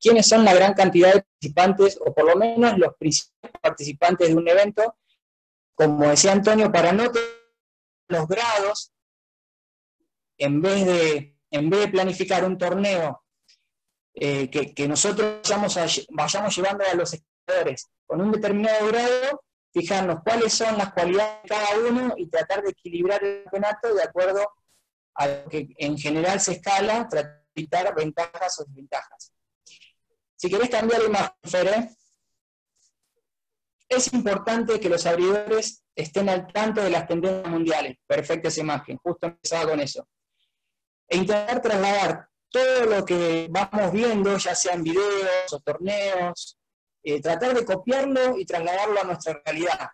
quiénes son la gran cantidad de participantes, o por lo menos los principales participantes de un evento, como decía Antonio, para no tener los grados, en vez de planificar un torneo que nosotros vayamos llevando a los espectadores con un determinado grado, fijarnos cuáles son las cualidades de cada uno y tratar de equilibrar el campeonato de acuerdo a lo que en general se escala, tratar de evitar ventajas o desventajas. Si querés cambiar la imagen, Fer, es importante que los abridores estén al tanto de las tendencias mundiales. Perfecta esa imagen, justo empezaba con eso. E intentar trasladar todo lo que vamos viendo, ya sean videos o torneos, tratar de copiarlo y trasladarlo a nuestra realidad.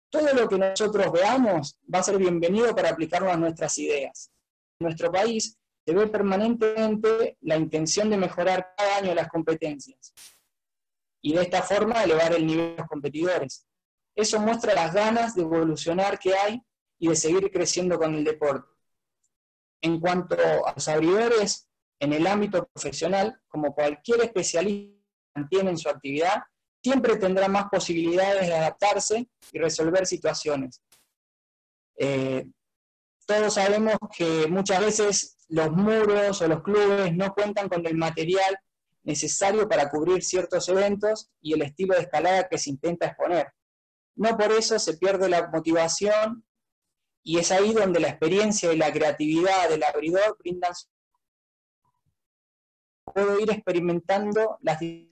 Todo lo que nosotros veamos va a ser bienvenido para aplicarlo a nuestras ideas. En nuestro país se ve permanentemente la intención de mejorar cada año las competencias y de esta forma elevar el nivel de los competidores. Eso muestra las ganas de evolucionar que hay y de seguir creciendo con el deporte. En cuanto a los abridores, en el ámbito profesional, como cualquier especialista que mantiene en su actividad, siempre tendrá más posibilidades de adaptarse y resolver situaciones. Todos sabemos que muchas veces los muros o los clubes no cuentan con el material necesario para cubrir ciertos eventos y el estilo de escalada que se intenta exponer. no por eso se pierde la motivación, y es ahí donde la experiencia y la creatividad del abridor brindan. Puedo ir experimentando las el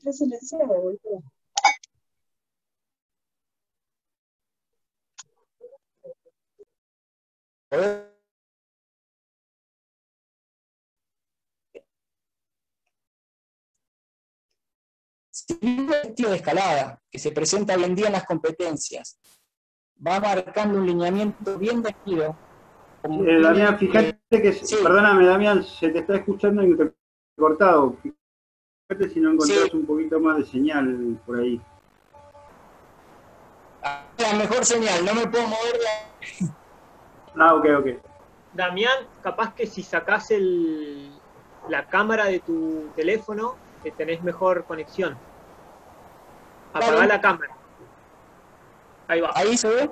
estilo de escalada que se presenta hoy en día en las competencias va marcando un lineamiento bien definido. Damián, fíjate que, sí. Perdóname, Damián, se te está escuchando cortado. Fíjate si no encontrás Sí. un poquito más de señal por ahí. La mejor señal, no me puedo mover Ok. Damián, capaz que si sacás la cámara de tu teléfono, tenés mejor conexión. Apagá Vale. la cámara. Ahí va. Ahí se ve.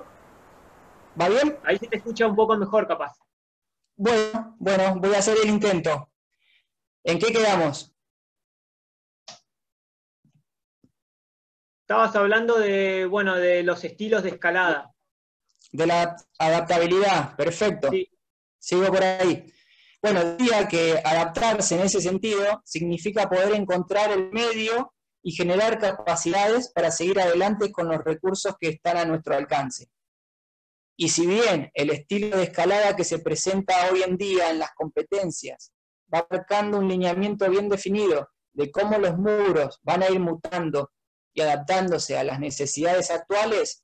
¿Va bien? Ahí se te escucha un poco mejor, capaz. Bueno, voy a hacer el intento. ¿En qué quedamos? Estabas hablando de los estilos de escalada. De la adaptabilidad, perfecto. Sí. Sigo por ahí. Bueno, diría que adaptarse en ese sentido significa poder encontrar el medio y generar capacidades para seguir adelante con los recursos que están a nuestro alcance. Y si bien el estilo de escalada que se presenta hoy en día en las competencias va marcando un lineamiento bien definido de cómo los muros van a ir mutando y adaptándose a las necesidades actuales,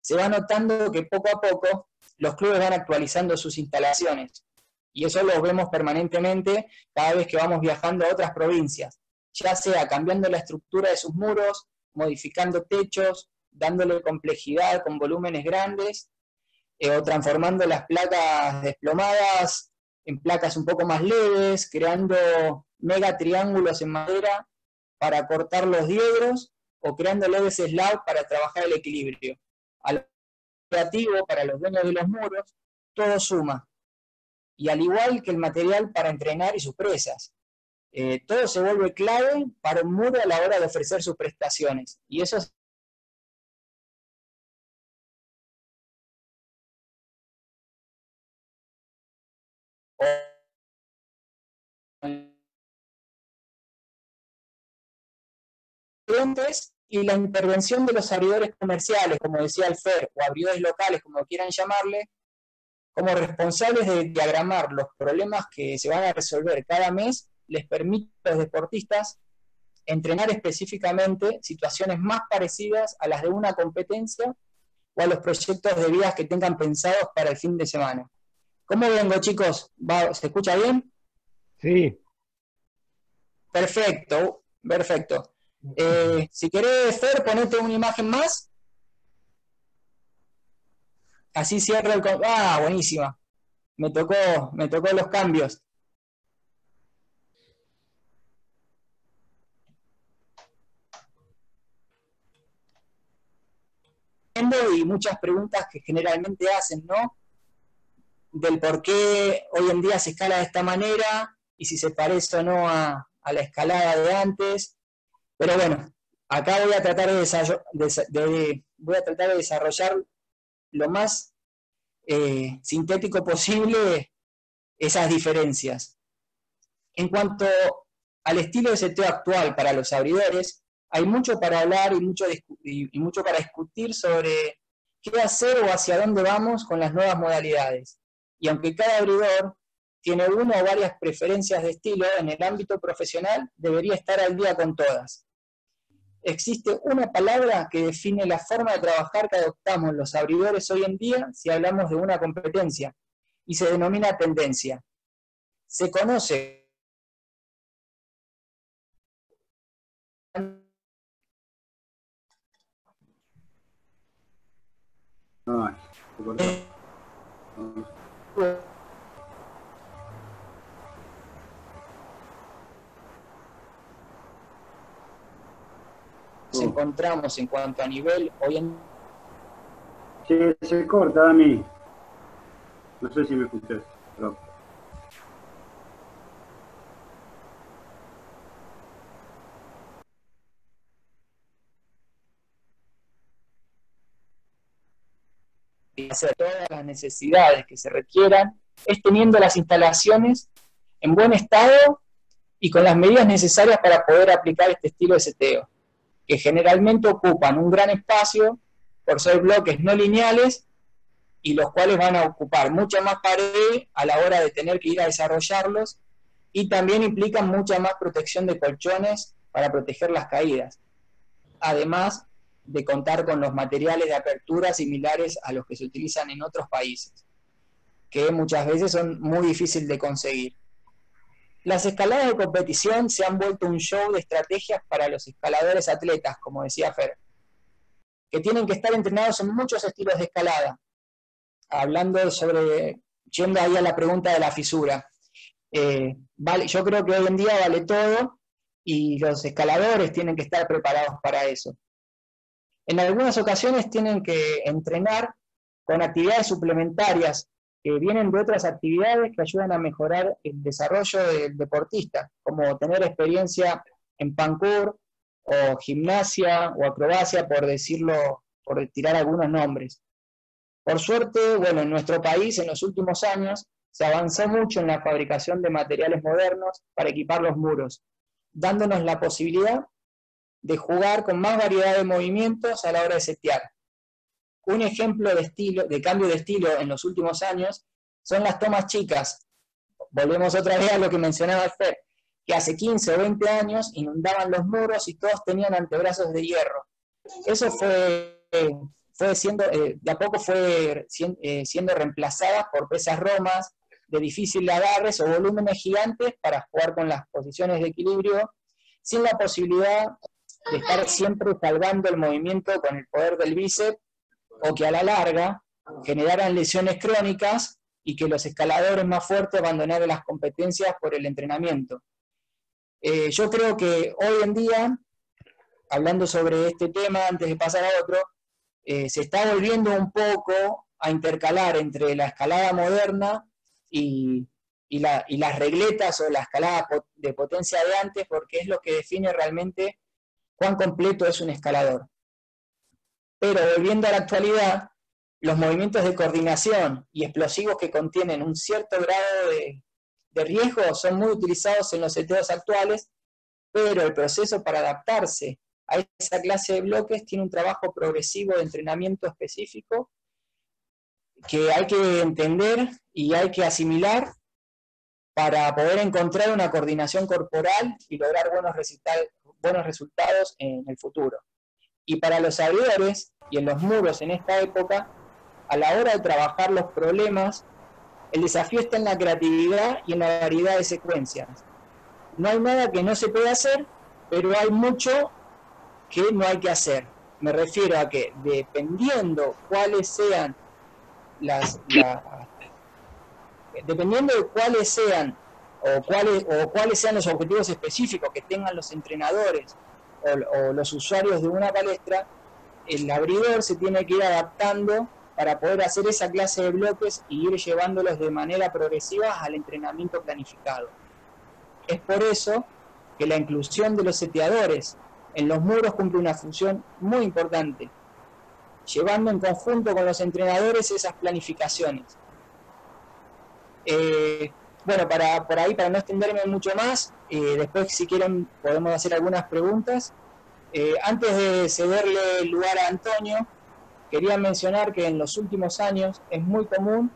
se va notando que poco a poco los clubes van actualizando sus instalaciones. Y eso lo vemos permanentemente cada vez que vamos viajando a otras provincias, ya sea cambiando la estructura de sus muros, modificando techos, dándole complejidad con volúmenes grandes, o transformando las placas desplomadas en placas un poco más leves, creando mega triángulos en madera para cortar los diedros, o creando leves slabs para trabajar el equilibrio. Al creativo, para los dueños de los muros, todo suma. Y al igual que el material para entrenar y sus presas, todo se vuelve clave para un muro a la hora de ofrecer sus prestaciones. Y eso es y la intervención de los abridores comerciales, como decía el FER, o abridores locales, como quieran llamarle, como responsables de diagramar los problemas que se van a resolver cada mes, les permite a los deportistas entrenar específicamente situaciones más parecidas a las de una competencia o a los proyectos de vida que tengan pensados para el fin de semana. ¿Cómo vengo, chicos? ¿Se escucha bien? Sí. Perfecto. Si querés, Fer, ponete una imagen más. Así cierro el... buenísima. Me tocó los cambios. Y muchas preguntas que generalmente hacen, ¿no? Del por qué hoy en día se escala de esta manera y si se parece o no a la escalada de antes. Pero bueno, acá voy a tratar de desarrollar lo más sintético posible esas diferencias. En cuanto al estilo de seteo actual para los abridores, hay mucho para hablar y mucho para discutir sobre qué hacer o hacia dónde vamos con las nuevas modalidades. Y aunque cada abridor tiene una o varias preferencias de estilo, en el ámbito profesional debería estar al día con todas. Existe una palabra que define la forma de trabajar que adoptamos los abridores hoy en día si hablamos de una competencia, y se denomina tendencia. Se conoce nos encontramos en cuanto a nivel hoy en Se corta, Dami. No sé si me escuchás. Pero... satisfacer todas las necesidades que se requieran es teniendo las instalaciones en buen estado y con las medidas necesarias para poder aplicar este estilo de seteo, que generalmente ocupan un gran espacio por ser bloques no lineales y los cuales van a ocupar mucha más pared a la hora de tener que ir a desarrollarlos, y también implican mucha más protección de colchones para proteger las caídas, además de contar con los materiales de apertura similares a los que se utilizan en otros países, que muchas veces son muy difíciles de conseguir. Las escaladas de competición se han vuelto un show de estrategias para los escaladores atletas, como decía Fer, que tienen que estar entrenados en muchos estilos de escalada. Hablando sobre, yendo ahí a la pregunta de la fisura, yo creo que hoy en día vale todo y los escaladores tienen que estar preparados para eso. En algunas ocasiones tienen que entrenar con actividades suplementarias que vienen de otras actividades que ayudan a mejorar el desarrollo del deportista, como tener experiencia en parkour o gimnasia o acrobacia, por decirlo, por tirar algunos nombres. Por suerte, bueno, en nuestro país en los últimos años se avanzó mucho en la fabricación de materiales modernos para equipar los muros, dándonos la posibilidad de jugar con más variedad de movimientos a la hora de setear. Un ejemplo de cambio de estilo en los últimos años son las tomas chicas. Volvemos otra vez a lo que mencionaba Fer, que hace 15 o 20 años inundaban los muros y todos tenían antebrazos de hierro. Eso fue siendo, de a poco fue siendo reemplazada por pesas romas de difícil agarres o volúmenes gigantes para jugar con las posiciones de equilibrio, sin la posibilidad de estar siempre salvando el movimiento con el poder del bíceps, o que a la larga generaran lesiones crónicas y que los escaladores más fuertes abandonaran las competencias por el entrenamiento. Yo creo que hoy en día, hablando sobre este tema antes de pasar a otro, se está volviendo un poco a intercalar entre la escalada moderna y las regletas o la escalada de potencia de antes, porque es lo que define realmente cuán completo es un escalador. Pero volviendo a la actualidad, los movimientos de coordinación y explosivos que contienen un cierto grado de riesgo son muy utilizados en los seteos actuales, pero el proceso para adaptarse a esa clase de bloques tiene un trabajo progresivo de entrenamiento específico que hay que entender y hay que asimilar para poder encontrar una coordinación corporal y lograr buenos resultados en el futuro. Y para los abridores y en los muros en esta época, a la hora de trabajar los problemas, el desafío está en la creatividad y en la variedad de secuencias. No hay nada que no se pueda hacer, pero hay mucho que no hay que hacer. Me refiero a que dependiendo cuáles sean dependiendo de cuáles sean cuáles sean los objetivos específicos que tengan los entrenadores o los usuarios de una palestra, el abridor se tiene que ir adaptando para poder hacer esa clase de bloques y ir llevándolos de manera progresiva al entrenamiento planificado. Es por eso que la inclusión de los seteadores en los muros cumple una función muy importante, llevando en conjunto con los entrenadores esas planificaciones. Bueno, por ahí, para no extenderme mucho más, después si quieren podemos hacer algunas preguntas. Antes de cederle el lugar a Antonio, quería mencionar que en los últimos años es muy común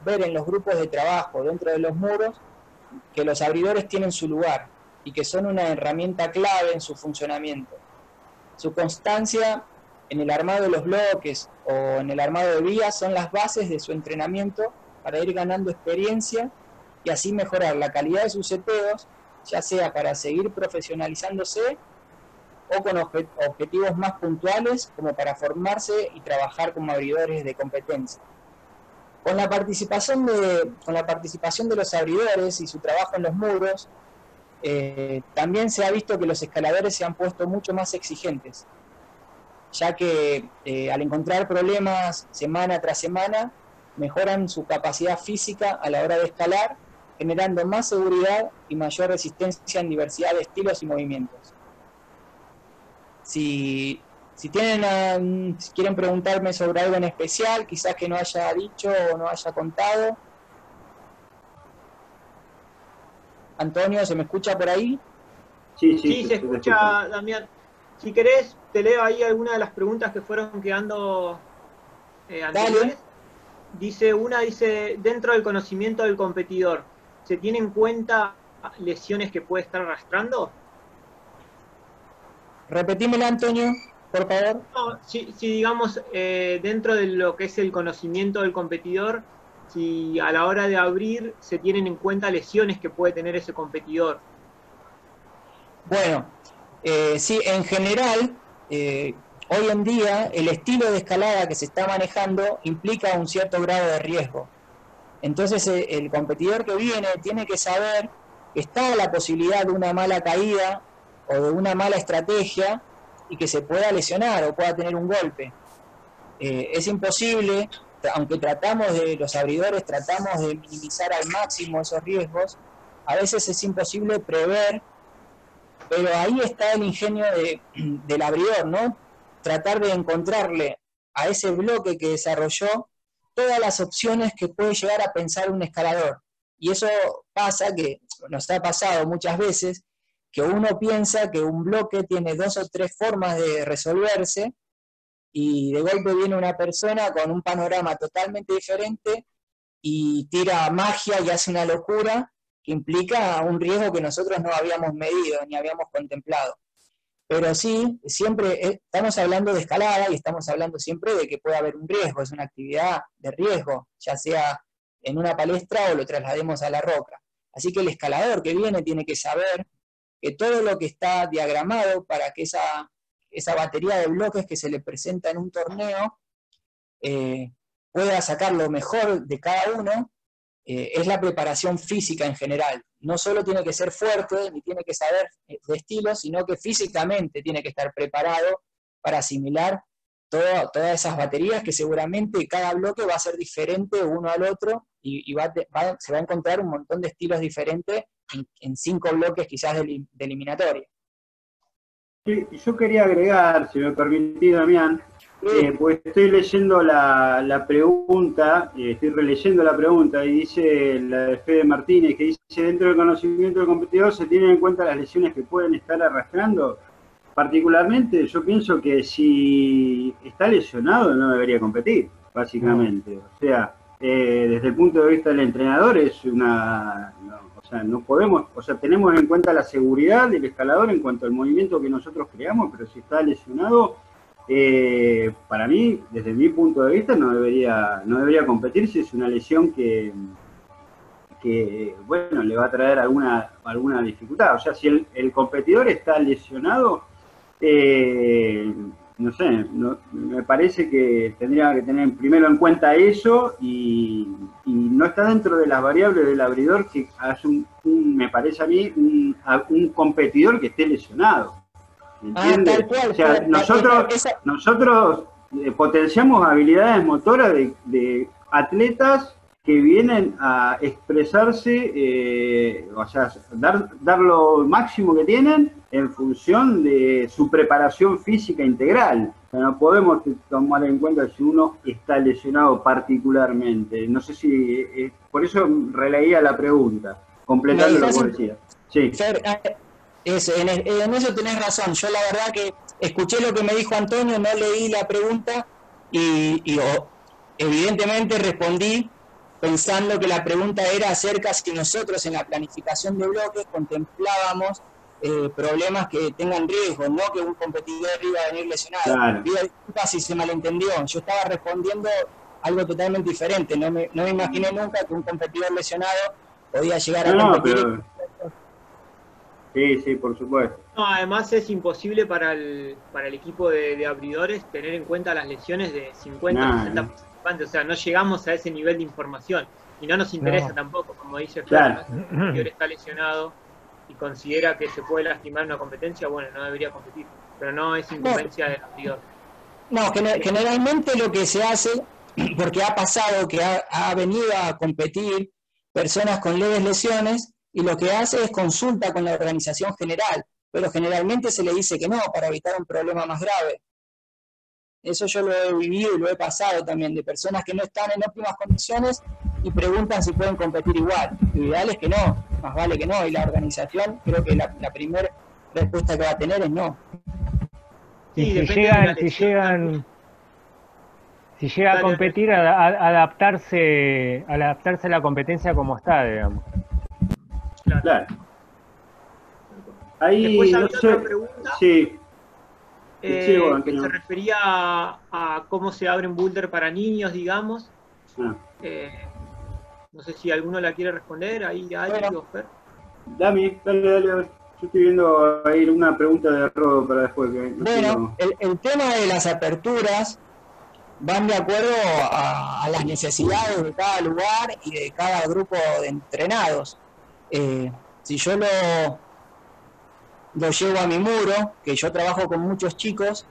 ver en los grupos de trabajo dentro de los muros que los abridores tienen su lugar y que son una herramienta clave en su funcionamiento. Su constancia en el armado de los bloques o en el armado de vías son las bases de su entrenamiento para ir ganando experiencia y así mejorar la calidad de sus seteos, ya sea para seguir profesionalizándose o con objetivos más puntuales como para formarse y trabajar como abridores de competencia. Con la participación de los abridores y su trabajo en los muros, también se ha visto que los escaladores se han puesto mucho más exigentes, ya que al encontrar problemas semana tras semana, mejoran su capacidad física a la hora de escalar, generando más seguridad y mayor resistencia en diversidad de estilos y movimientos. Si Si si quieren preguntarme sobre algo en especial, quizás que no haya dicho o no haya contado. Antonio, ¿se me escucha por ahí? Sí, se escucha, Damián. Si querés, te leo ahí algunas de las preguntas que fueron quedando anteriores. Dice, dentro del conocimiento del competidor, ¿se tiene en cuenta lesiones que puede estar arrastrando? Repetímela, Antonio, por favor. No, si digamos, dentro de lo que es el conocimiento del competidor, si a la hora de abrir se tienen en cuenta lesiones que puede tener ese competidor. Bueno, sí, en general, hoy en día el estilo de escalada que se está manejando implica un cierto grado de riesgo. Entonces el competidor que viene tiene que saber que está la posibilidad de una mala caída o de una mala estrategia y que se pueda lesionar o pueda tener un golpe. Es imposible, aunque los abridores tratamos de minimizar al máximo esos riesgos, a veces es imposible prever, pero ahí está el ingenio del abridor, ¿no? Tratar de encontrarle a ese bloque que desarrolló todas las opciones que puede llegar a pensar un escalador. Y eso pasa, que nos ha pasado muchas veces, que uno piensa que un bloque tiene 2 o 3 formas de resolverse, y de golpe viene una persona con un panorama totalmente diferente y tira magia y hace una locura que implica un riesgo que nosotros no habíamos medido ni habíamos contemplado. Pero sí, siempre estamos hablando de escalada y estamos hablando siempre de que puede haber un riesgo, es una actividad de riesgo, ya sea en una palestra o lo traslademos a la roca. Así que el escalador que viene tiene que saber que todo lo que está diagramado para que esa batería de bloques que se le presenta en un torneo pueda sacar lo mejor de cada uno, es la preparación física en general. No solo tiene que ser fuerte, ni tiene que saber de estilo, sino que físicamente tiene que estar preparado para asimilar todas esas baterías, que seguramente cada bloque va a ser diferente uno al otro y se va a encontrar un montón de estilos diferentes en 5 bloques quizás de eliminatoria. Sí, yo quería agregar, si me permitís, Damián, pues estoy leyendo la pregunta, estoy releyendo la pregunta, y dice la de Fede Martínez, que dice: dentro del conocimiento del competidor se tienen en cuenta las lesiones que pueden estar arrastrando. Particularmente, yo pienso que si está lesionado no debería competir, básicamente. O sea, desde el punto de vista del entrenador es no podemos, tenemos en cuenta la seguridad del escalador en cuanto al movimiento que nosotros creamos, pero si está lesionado, para mí, desde mi punto de vista, no debería competir si es una lesión que bueno, le va a traer alguna dificultad. O sea, si el competidor está lesionado, no sé, me parece que tendría que tener primero en cuenta eso, y no está dentro de las variables del abridor que hace me parece a mí, un competidor que esté lesionado. ¿Entiendes? Tal cual, o sea, nosotros potenciamos habilidades motoras de atletas que vienen a expresarse, o sea, dar lo máximo que tienen en función de su preparación física integral. O sea, no podemos tomar en cuenta si uno está lesionado particularmente. No sé si, por eso releía la pregunta, completando lo que vos decías. Sí. Fer, en eso tenés razón. Yo la verdad que escuché lo que me dijo Antonio, no leí la pregunta y evidentemente respondí pensando que la pregunta era acerca si nosotros en la planificación de bloques contemplábamos problemas que tengan riesgo, no que un competidor iba a venir lesionado. Claro. Pido disculpas si se malentendió. Yo estaba respondiendo algo totalmente diferente. No me imaginé nunca que un competidor lesionado podía llegar a competir. Sí, por supuesto. No, además es imposible para el equipo de abridores tener en cuenta las lesiones de 50 o 60 participantes. O sea, no llegamos a ese nivel de información. Y no nos interesa tampoco, como dice Fer, claro. Si el competidor está lesionado y considera que se puede lastimar una competencia, bueno, no debería competir. Pero no es incumbencia del abridor. No, generalmente lo que se hace, porque ha pasado que ha venido a competir personas con leves lesiones, y lo que hace es consulta con la organización general, pero generalmente se le dice que no, para evitar un problema más grave. Eso yo lo he vivido y lo he pasado también, de personas que no están en óptimas condiciones y preguntan si pueden competir igual. Lo ideal es que no, más vale que no, y la organización creo que la primera respuesta que va a tener es no. Y Sí, si depende de la llegan, si lesión llegan, también. si llega a Dale, Andrés. competir, adaptarse a la competencia como está, digamos. Claro. Claro. Después Ahí, no había sé. otra pregunta Sí, sí, bueno, que se refería a cómo se abren boulder para niños, digamos. Ah. No sé si alguno la quiere responder, ahí Ali o Fer. Dale, a ver. Yo estoy viendo ahí una pregunta de Rodo para después. Bueno, el tema de las aperturas van de acuerdo a las necesidades de cada lugar y de cada grupo de entrenados. Si yo lo llevo a mi muro, que yo trabajo con muchos chicos,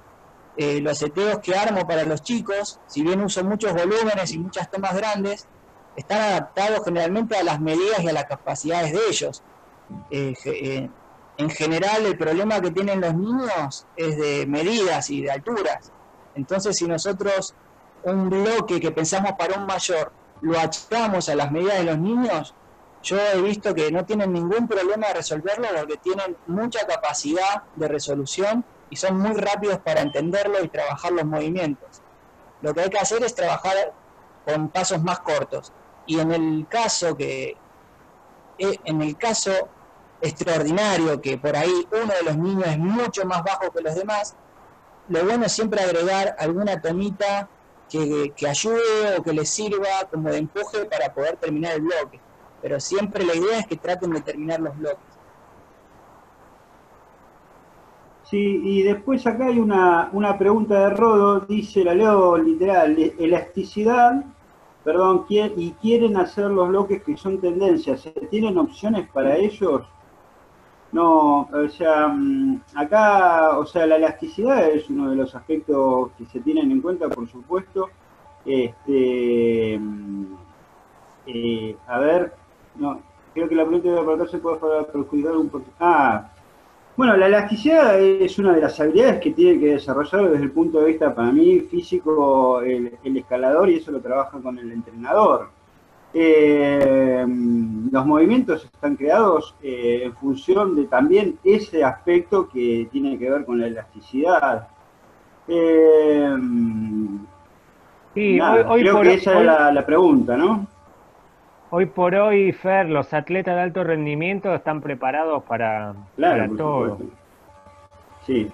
los seteos que armo para los chicos, si bien uso muchos volúmenes y muchas tomas grandes, están adaptados generalmente a las medidas y a las capacidades de ellos. En general, el problema que tienen los niños es de medidas y de alturas. Entonces, si nosotros un bloque que pensamos para un mayor lo achicamos a las medidas de los niños, yo he visto que no tienen ningún problema de resolverlo porque tienen mucha capacidad de resolución y son muy rápidos para entenderlo y trabajar los movimientos. Lo que hay que hacer es trabajar con pasos más cortos. Y en el caso extraordinario, que por ahí uno de los niños es mucho más bajo que los demás, lo bueno es siempre agregar alguna tomita que ayude o que les sirva como de empuje para poder terminar el bloque. Pero siempre la idea es que traten de terminar los bloques. Sí, y después acá hay una pregunta de Rodo, dice, la leo literal, elasticidad, perdón, y quieren hacer los bloques que son tendencias, ¿tienen opciones para ellos? No, o sea, acá, o sea, la elasticidad es uno de los aspectos que se tienen en cuenta, por supuesto. A ver, no, creo que la pregunta de la se puede perjudicar un poco. Bueno, la elasticidad es una de las habilidades que tiene que desarrollar desde el punto de vista, para mí, físico, el escalador, y eso lo trabaja con el entrenador. Los movimientos están creados en función de también ese aspecto que tiene que ver con la elasticidad. Sí, Nada, creo que esa era la pregunta, ¿no? Hoy por hoy, Fer, los atletas de alto rendimiento están preparados para todo. Supuesto. Sí.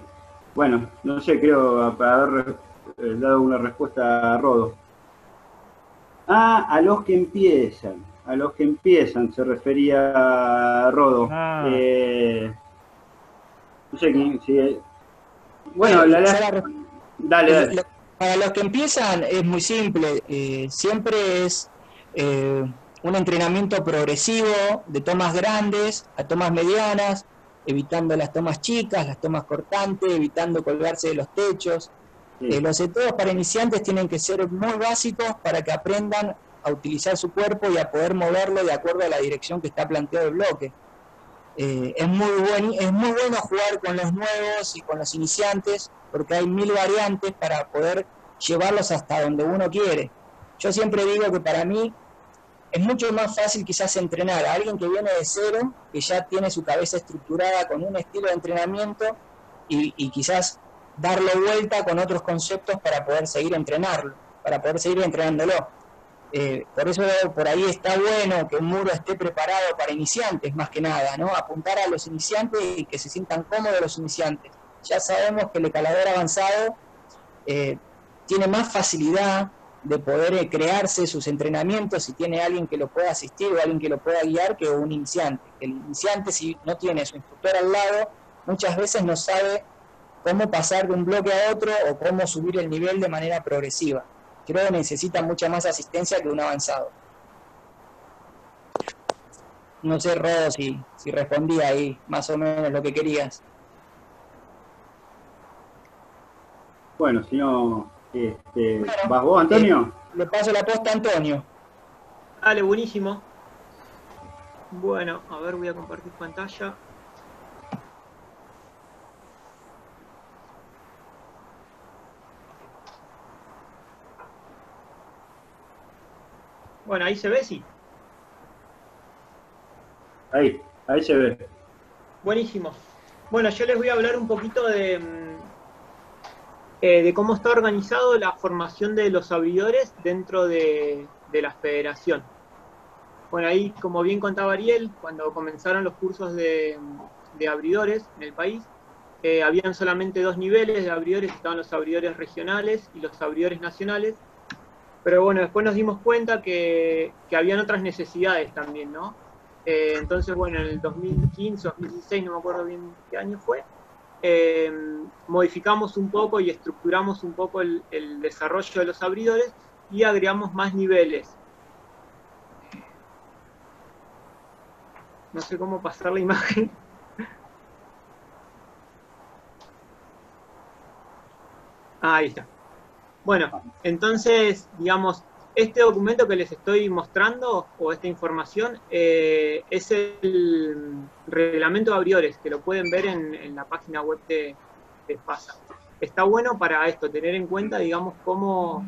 Bueno, no sé, creo para haber dado una respuesta a Rodo. A los que empiezan. A los que empiezan se refería a Rodo. No sé quién. Sí. Bueno, dale. Para los que empiezan es muy simple. Siempre es un entrenamiento progresivo de tomas grandes a tomas medianas, evitando las tomas chicas, las tomas cortantes, evitando colgarse de los techos. Sí. Los seteos para iniciantes tienen que ser muy básicos para que aprendan a utilizar su cuerpo y a poder moverlo de acuerdo a la dirección que está planteado el bloque. Es muy bueno jugar con los nuevos y con los iniciantes porque hay 1000 variantes para poder llevarlos hasta donde uno quiere. Yo siempre digo que para mí es mucho más fácil quizás entrenar a alguien que viene de cero, que ya tiene su cabeza estructurada con un estilo de entrenamiento y quizás darlo vuelta con otros conceptos para poder seguir entrenarlo, para poder seguir entrenándolo. Por eso por ahí está bueno que un muro esté preparado para iniciantes más que nada, ¿no? Apuntar a los iniciantes y que se sientan cómodos los iniciantes. Ya sabemos que el escalador avanzado tiene más facilidad de poder crearse sus entrenamientos si tiene alguien que lo pueda asistir o alguien que lo pueda guiar que un iniciante. El iniciante, si no tiene su instructor al lado, muchas veces no sabe cómo pasar de un bloque a otro o cómo subir el nivel de manera progresiva. Creo que necesita mucha más asistencia que un avanzado. No sé, Rodo, si respondí ahí más o menos lo que querías. Bueno, si no, ¿vas vos, Antonio? Le paso la posta a Antonio. Dale, buenísimo. Bueno, a ver, voy a compartir pantalla. Bueno, ahí se ve, sí. Ahí se ve. Buenísimo. Bueno, yo les voy a hablar un poquito de cómo está organizado la formación de los abridores dentro de la federación. Bueno, ahí, como bien contaba Ariel, cuando comenzaron los cursos de abridores en el país, habían solamente 2 niveles de abridores, estaban los abridores regionales y los abridores nacionales, pero bueno, después nos dimos cuenta que habían otras necesidades también, ¿no? Entonces, bueno, en el 2015 o 2016, no me acuerdo bien qué año fue, modificamos un poco y estructuramos un poco el desarrollo de los abridores y agregamos más niveles. No sé cómo pasar la imagen. Ahí está. Bueno, entonces, digamos, este documento que les estoy mostrando, o esta información, es el reglamento de abridores, que lo pueden ver en la página web de FASA. Está bueno para esto, tener en cuenta, digamos, cómo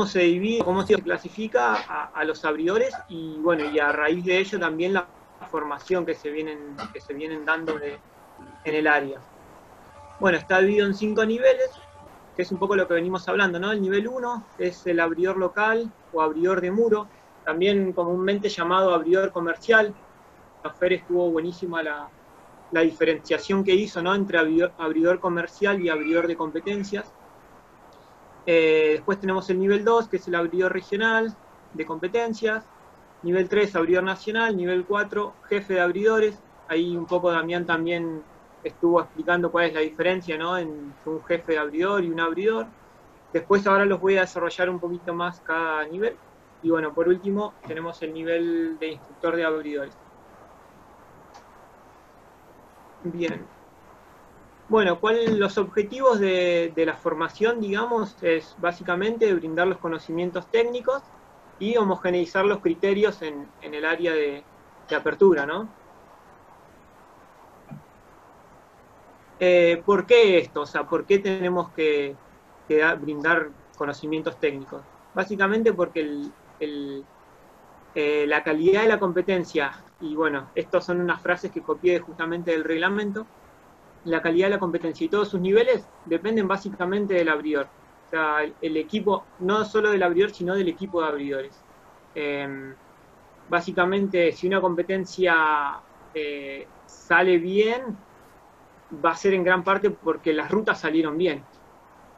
se divide, cómo se clasifica a los abridores, y bueno, y a raíz de ello también la formación que se vienen dando en el área. Bueno, está dividido en 5 niveles, que es un poco lo que venimos hablando, ¿no? El nivel 1 es el abridor local o abridor de muro, también comúnmente llamado abridor comercial. La FER estuvo buenísima la diferenciación que hizo, ¿no? Entre abridor comercial y abridor de competencias. Después tenemos el nivel 2, que es el abridor regional de competencias. Nivel 3, abridor nacional. Nivel 4, jefe de abridores. Ahí un poco Damián también estuvo explicando cuál es la diferencia, ¿no? Entre un jefe de abridor y un abridor. Después ahora los voy a desarrollar un poquito más cada nivel. Y bueno, por último tenemos el nivel de instructor de abridores. Bien. Bueno, los objetivos de la formación, digamos, es básicamente brindar los conocimientos técnicos y homogeneizar los criterios en el área de apertura, ¿no? ¿Por qué esto? O sea, ¿por qué tenemos que brindar conocimientos técnicos? Básicamente porque la calidad de la competencia, y bueno, estas son unas frases que copié justamente del reglamento, la calidad de la competencia y todos sus niveles dependen básicamente del abridor. O sea, el equipo, no solo del abridor, sino del equipo de abridores. Básicamente, si una competencia sale bien, va a ser en gran parte porque las rutas salieron bien.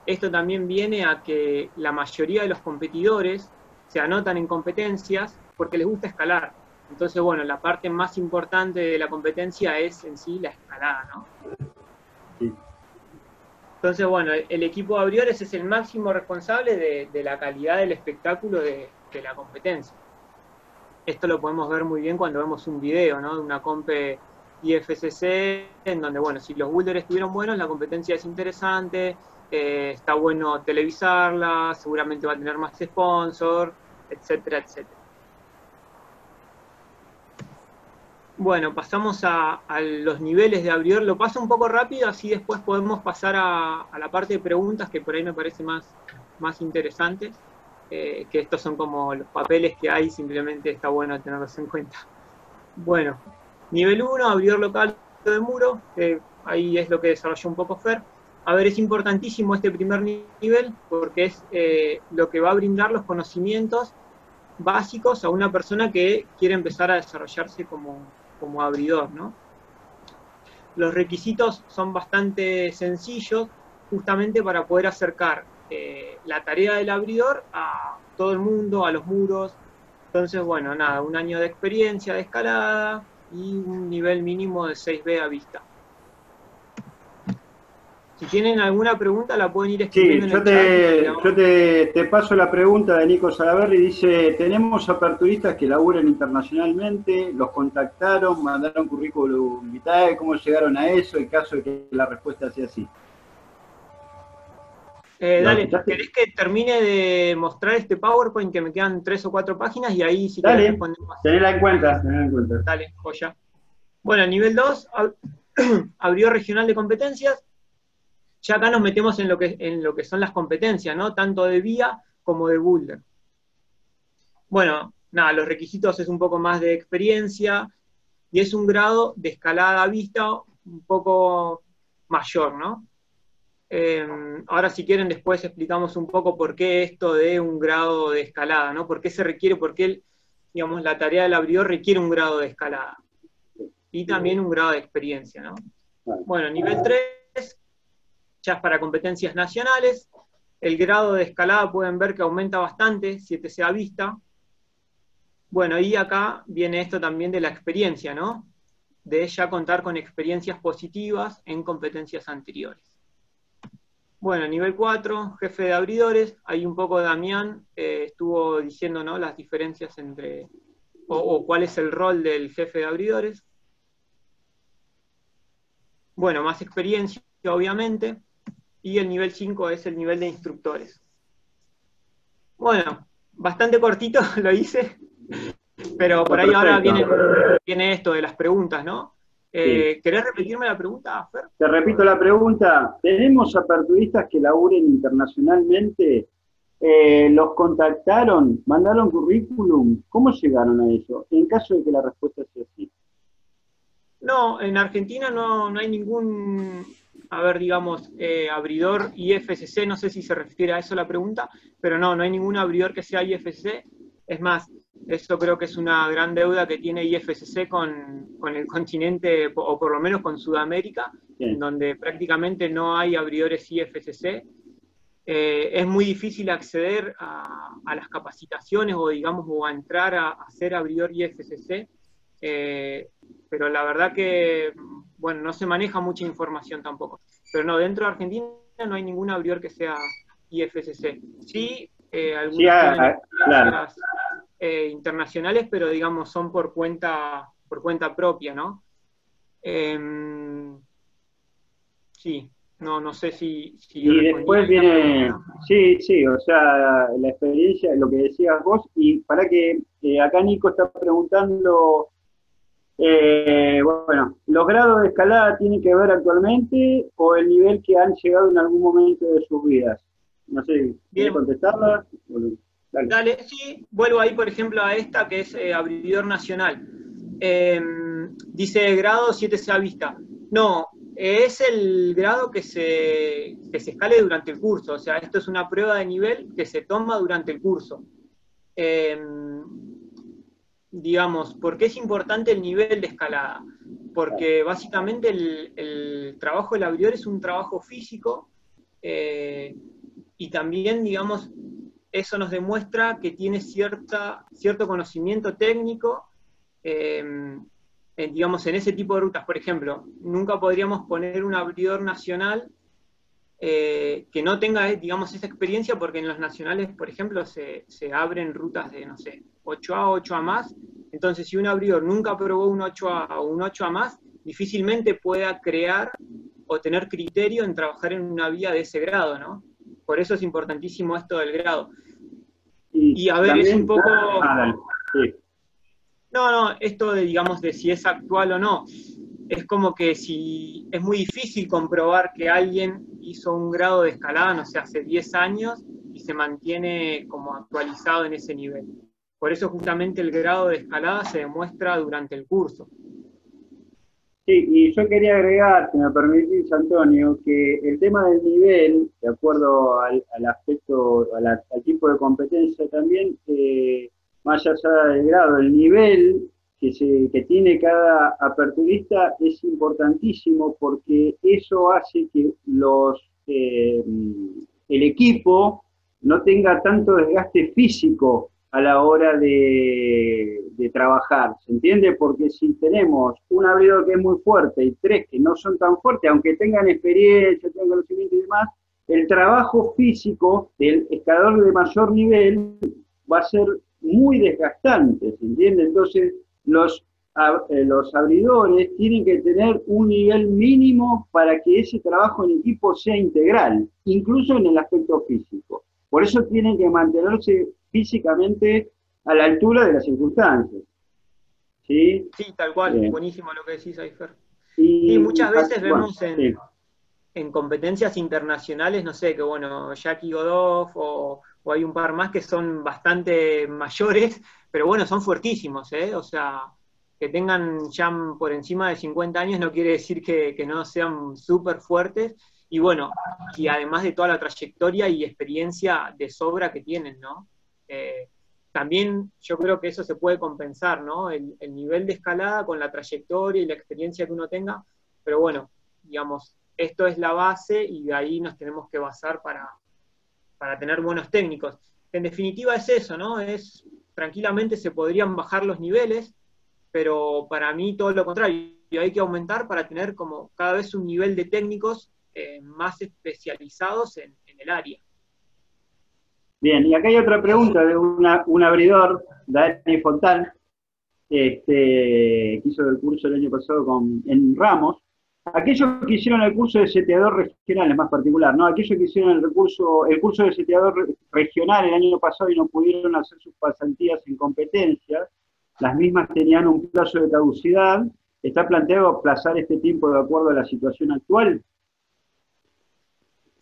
Esto también viene a que la mayoría de los competidores se anotan en competencias porque les gusta escalar. Entonces, bueno, la parte más importante de la competencia es en sí la escalada, ¿no? Sí. Entonces, bueno, el equipo de abridores es el máximo responsable de la calidad del espectáculo de la competencia. Esto lo podemos ver muy bien cuando vemos un video, ¿no? De una compe IFSC, en donde, bueno, si los builders estuvieron buenos, la competencia es interesante, está bueno televisarla, seguramente va a tener más sponsor, etcétera, etcétera. Bueno, pasamos a los niveles de abridor. Lo paso un poco rápido, así después podemos pasar a la parte de preguntas, que por ahí me parece más interesante, que estos son como los papeles que hay, simplemente está bueno tenerlos en cuenta. Bueno, nivel 1, abridor local de muro, ahí es lo que desarrolló un poco Fer. A ver, es importantísimo este primer nivel, porque es lo que va a brindar los conocimientos básicos a una persona que quiere empezar a desarrollarse como abridor, ¿no? Los requisitos son bastante sencillos, justamente para poder acercar la tarea del abridor a todo el mundo, a los muros. Entonces, bueno, nada, un año de experiencia de escalada y un nivel mínimo de 6B a vista. Si tienen alguna pregunta, la pueden ir escribiendo Sí, en el chat. yo te paso la pregunta de Nico Salaverri. Dice, tenemos aperturistas que laburan internacionalmente, los contactaron, mandaron currículum vitae, ¿cómo llegaron a eso en caso de que la respuesta sea así? Dale, ¿querés que termine de mostrar este PowerPoint, que me quedan 3 o 4 páginas, y ahí si querés respondemos? Tenela en cuenta. Dale, joya. Bueno, nivel 2, abridor regional de competencias. Ya acá nos metemos en lo que son las competencias, ¿no? Tanto de vía como de boulder. Bueno, nada, los requisitos es un poco más de experiencia y es un grado de escalada a vista un poco mayor, ¿no? Ahora si quieren después explicamos un poco por qué esto de un grado de escalada, ¿no? ¿Por qué se requiere, por qué, digamos, la tarea del abridor requiere un grado de escalada? Y también un grado de experiencia, ¿no? Bueno, nivel 3 ya es para competencias nacionales. El grado de escalada pueden ver que aumenta bastante, 7C a vista. Bueno, y acá viene esto también de la experiencia, ¿no? De ya contar con experiencias positivas en competencias anteriores. Bueno, nivel 4, jefe de abridores. Ahí un poco Damián estuvo diciendo, ¿no?, las diferencias entre, o cuál es el rol del jefe de abridores. Bueno, más experiencia, obviamente. Y el nivel 5 es el nivel de instructores. Bueno, bastante cortito lo hice, pero por ahí ahora viene esto de las preguntas, ¿no? Sí. ¿Querés repetirme la pregunta, Fer? Te repito la pregunta. ¿Tenemos aperturistas que laburen internacionalmente? ¿Los contactaron? ¿Mandaron currículum? ¿Cómo llegaron a eso? En caso de que la respuesta sea sí. No, en Argentina no hay ningún, a ver, digamos, abridor IFSC, no sé si se refiere a eso la pregunta, pero no hay ningún abridor que sea IFSC. Es más, eso creo que es una gran deuda que tiene IFSC con el continente, o por lo menos con Sudamérica, Bien. donde prácticamente no hay abridores IFSC. Es muy difícil acceder a las capacitaciones o, digamos, o a entrar a ser abridor IFSC, pero la verdad que, bueno, no se maneja mucha información tampoco. Pero no, dentro de Argentina no hay ningún abridor que sea IFSC. Sí, algunos tienen claro. internacionales, pero digamos son por cuenta propia, ¿no? Sí, no sé si Y después viene, sí, o sea, la experiencia, lo que decías vos, y para que acá Nico está preguntando, bueno, ¿los grados de escalada tienen que ver actualmente o el nivel que han llegado en algún momento de sus vidas? No sé, ¿quieres contestarla? Dale, sí, vuelvo ahí, por ejemplo, a esta que es abridor nacional. Dice grado 7C a vista. No, es el grado que se escale durante el curso. O sea, esto es una prueba de nivel que se toma durante el curso. Digamos, ¿por qué es importante el nivel de escalada? Porque básicamente el trabajo del abridor es un trabajo físico y también, digamos, eso nos demuestra que tiene cierto conocimiento técnico, digamos, en ese tipo de rutas. Por ejemplo, nunca podríamos poner un abridor nacional que no tenga, digamos, esa experiencia, porque en los nacionales, por ejemplo, se abren rutas de, no sé, 8A, 8A más. Entonces, si un abridor nunca probó un 8A o un 8A más, difícilmente pueda crear o tener criterio en trabajar en una vía de ese grado, ¿no? Por eso es importantísimo esto del grado. Y a ver, también, es un poco... dale, sí. No, esto de, digamos, de si es actual o no, es como que si es muy difícil comprobar que alguien hizo un grado de escalada, no sé, hace 10 años y se mantiene como actualizado en ese nivel. Por eso justamente el grado de escalada se demuestra durante el curso. Sí, y yo quería agregar, si me permitís, Antonio, que el tema del nivel, de acuerdo al aspecto, al tipo de competencia también, más allá del grado, el nivel que tiene cada aperturista es importantísimo, porque eso hace que el equipo no tenga tanto desgaste físico a la hora de trabajar, ¿se entiende? Porque si tenemos un abridor que es muy fuerte y 3 que no son tan fuertes, aunque tengan experiencia, tengan conocimiento y demás, el trabajo físico del escalador de mayor nivel va a ser muy desgastante, ¿se entiende? Entonces, los abridores tienen que tener un nivel mínimo para que ese trabajo en equipo sea integral, incluso en el aspecto físico. Por eso tienen que mantenerse físicamente a la altura de las circunstancias. ¿Sí? Sí, tal cual, buenísimo lo que decís ahí, Fer. Y muchas veces vemos sí, en competencias internacionales, no sé, que bueno, Jackie Godoff o o hay un par más que son bastante mayores, pero bueno, son fuertísimos, ¿eh? O sea, que tengan ya por encima de 50 años no quiere decir que no sean súper fuertes, y bueno, y además de toda la trayectoria y experiencia de sobra que tienen, ¿no? También yo creo que eso se puede compensar, ¿no? El nivel de escalada con la trayectoria y la experiencia que uno tenga, pero bueno, digamos, esto es la base y de ahí nos tenemos que basar para tener buenos técnicos. En definitiva es eso, ¿no? Tranquilamente se podrían bajar los niveles, pero para mí todo lo contrario, hay que aumentar para tener como cada vez un nivel de técnicos más especializados en el área. Bien, y acá hay otra pregunta de un abridor, Dani Fontán, que hizo el curso el año pasado en Ramos. Aquellos que hicieron el curso de seteador regional, es más particular, ¿no? Aquellos que hicieron el curso de seteador regional el año pasado y no pudieron hacer sus pasantías en competencias, las mismas tenían un plazo de caducidad. ¿Está planteado aplazar este tiempo de acuerdo a la situación actual?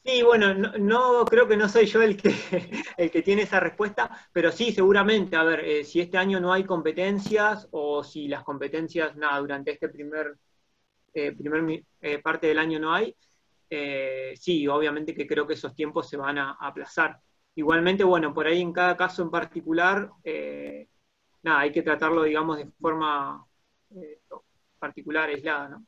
Sí, bueno, no creo que no soy yo el que tiene esa respuesta, pero sí, seguramente, a ver, si este año no hay competencias o si las competencias, nada, durante este primer parte del año no hay, sí, obviamente que creo que esos tiempos se van a aplazar. Igualmente, bueno, por ahí en cada caso en particular, nada, hay que tratarlo, digamos, de forma particular, aislada, ¿no?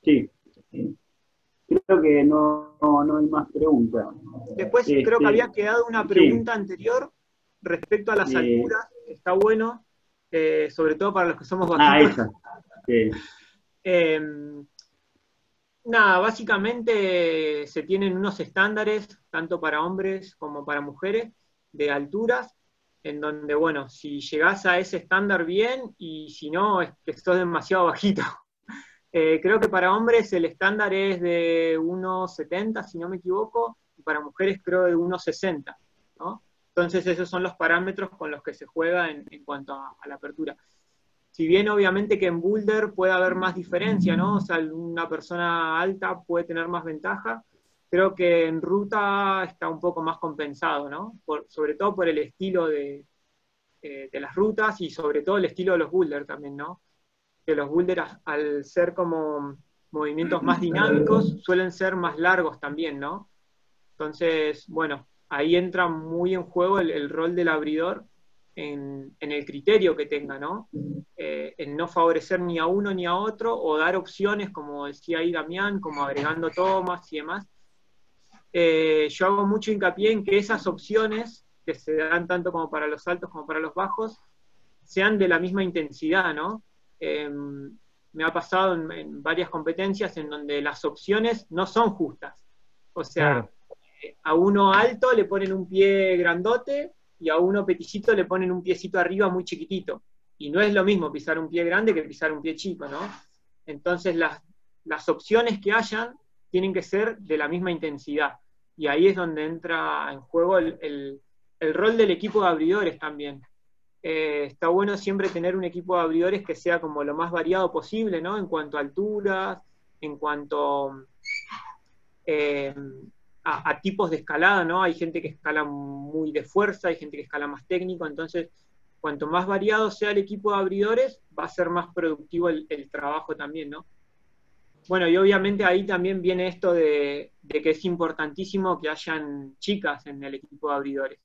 Sí. Creo que no hay más preguntas. Después creo que había quedado una pregunta anterior respecto a las alturas. Está bueno, sobre todo para los que somos bajitos. Esa. Sí. Nada, básicamente se tienen unos estándares, tanto para hombres como para mujeres, de alturas, en donde, bueno, si llegás a ese estándar bien, y si no, es que sos demasiado bajito. Creo que para hombres el estándar es de 1,70, si no me equivoco, y para mujeres creo de 1,60, ¿no? Entonces esos son los parámetros con los que se juega en cuanto a la apertura. Si bien obviamente que en boulder puede haber más diferencia, ¿no? O sea, una persona alta puede tener más ventaja, creo que en ruta está un poco más compensado, ¿no? Sobre todo por el estilo de las rutas y sobre todo el estilo de los boulders también, ¿no? Que los boulders, al ser como movimientos más dinámicos, suelen ser más largos también, ¿no? Entonces, bueno, ahí entra muy en juego el rol del abridor en el criterio que tenga, ¿no? En no favorecer ni a uno ni a otro, o dar opciones, como decía ahí Damián, como agregando tomas y demás. Yo hago mucho hincapié en que esas opciones, que se dan tanto como para los altos como para los bajos, sean de la misma intensidad, ¿no? Me ha pasado en varias competencias en donde las opciones no son justas. O sea, claro, a uno alto le ponen un pie grandote y a uno peticito le ponen un piecito arriba muy chiquitito. Y no es lo mismo pisar un pie grande que pisar un pie chico, ¿no? Entonces las opciones que hayan tienen que ser de la misma intensidad. Y ahí es donde entra en juego el rol del equipo de abridores también. Está bueno siempre tener un equipo de abridores que sea como lo más variado posible, ¿no? En cuanto a alturas, en cuanto a tipos de escalada, ¿no? Hay gente que escala muy de fuerza, hay gente que escala más técnico, entonces cuanto más variado sea el equipo de abridores, va a ser más productivo el trabajo también, ¿no? Bueno, y obviamente ahí también viene esto de que es importantísimo que hayan chicas en el equipo de abridores.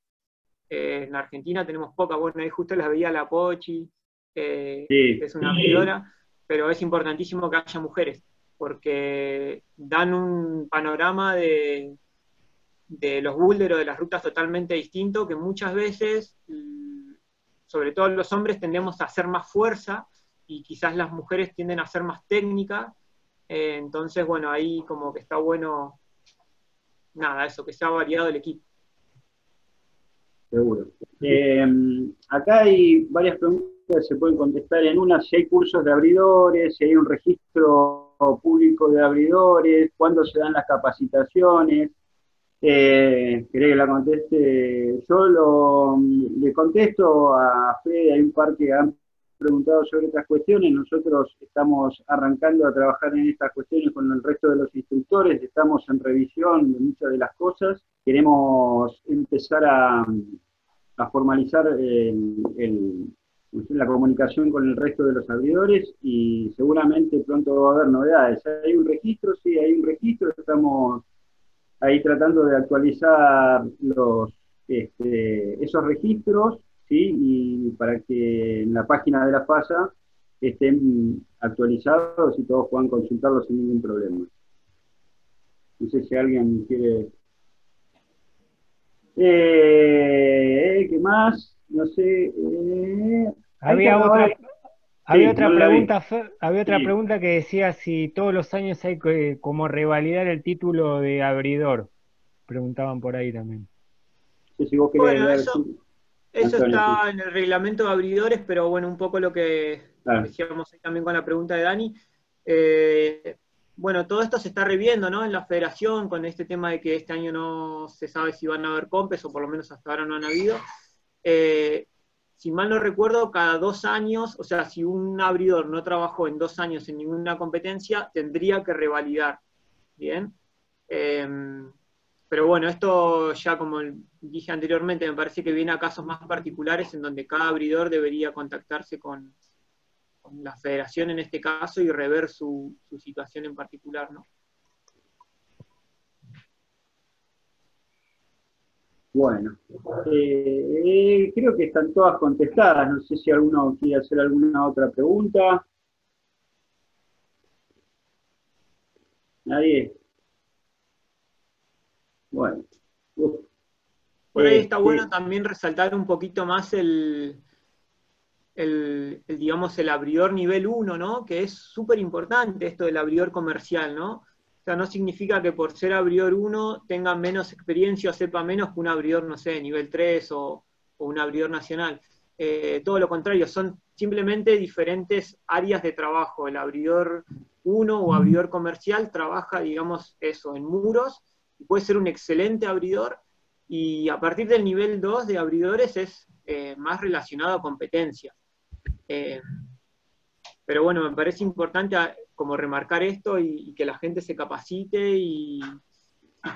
En Argentina tenemos pocas, bueno, ahí justo las veía la Pochi, que es una abridora, pero es importantísimo que haya mujeres, porque dan un panorama de los boulders o de las rutas totalmente distinto, que muchas veces, sobre todo los hombres, tendemos a hacer más fuerza, y quizás las mujeres tienden a hacer más técnica. Entonces, bueno, ahí como que está bueno, nada, eso, que sea variado el equipo. Seguro. Acá hay varias preguntas que se pueden contestar en una: si hay cursos de abridores, si hay un registro público de abridores, cuándo se dan las capacitaciones. ¿Querés que la conteste? Yo le contesto a Fede, hay un par que han preguntado sobre estas cuestiones. Nosotros estamos arrancando a trabajar en estas cuestiones con el resto de los instructores, estamos en revisión de muchas de las cosas. Queremos empezar a formalizar la comunicación con el resto de los abridores y seguramente pronto va a haber novedades. ¿Hay un registro? Sí, hay un registro. Estamos ahí tratando de actualizar esos registros, ¿sí? Y para que en la página de la FASA estén actualizados y todos puedan consultarlos sin ningún problema. No sé si alguien quiere... ¿qué más? No sé... Había otra pregunta, había otra Sí. pregunta que decía si todos los años hay que como revalidar el título de abridor. Preguntaban por ahí también. No sé si vos querés Bueno, ver, eso Antonio, está en el reglamento de abridores, pero bueno, un poco lo que Claro. decíamos ahí también con la pregunta de Dani. Bueno, todo esto se está reviendo, ¿no? En la federación, con este tema de que este año no se sabe si van a haber compes, o por lo menos hasta ahora no han habido. Si mal no recuerdo, cada 2 años, o sea, si un abridor no trabajó en 2 años en ninguna competencia, tendría que revalidar. ¿Bien? Pero bueno, esto ya como dije anteriormente, me parece que viene a casos más particulares en donde cada abridor debería contactarse con la federación en este caso y rever su situación en particular, ¿no? Bueno, creo que están todas contestadas. No sé si alguno quiere hacer alguna otra pregunta. ¿Nadie? Bueno. Por ahí está bueno también resaltar un poquito más digamos, el abridor nivel 1, ¿no? Que es súper importante esto del abridor comercial, ¿no? O sea, no significa que por ser abridor 1 tenga menos experiencia o sepa menos que un abridor, no sé, nivel 3 o un abridor nacional. Todo lo contrario, son simplemente diferentes áreas de trabajo. El abridor 1 o abridor comercial trabaja, digamos, eso, en muros, y puede ser un excelente abridor, y a partir del nivel 2 de abridores es más relacionado a competencia. Pero bueno, me parece importante como remarcar esto y que la gente se capacite y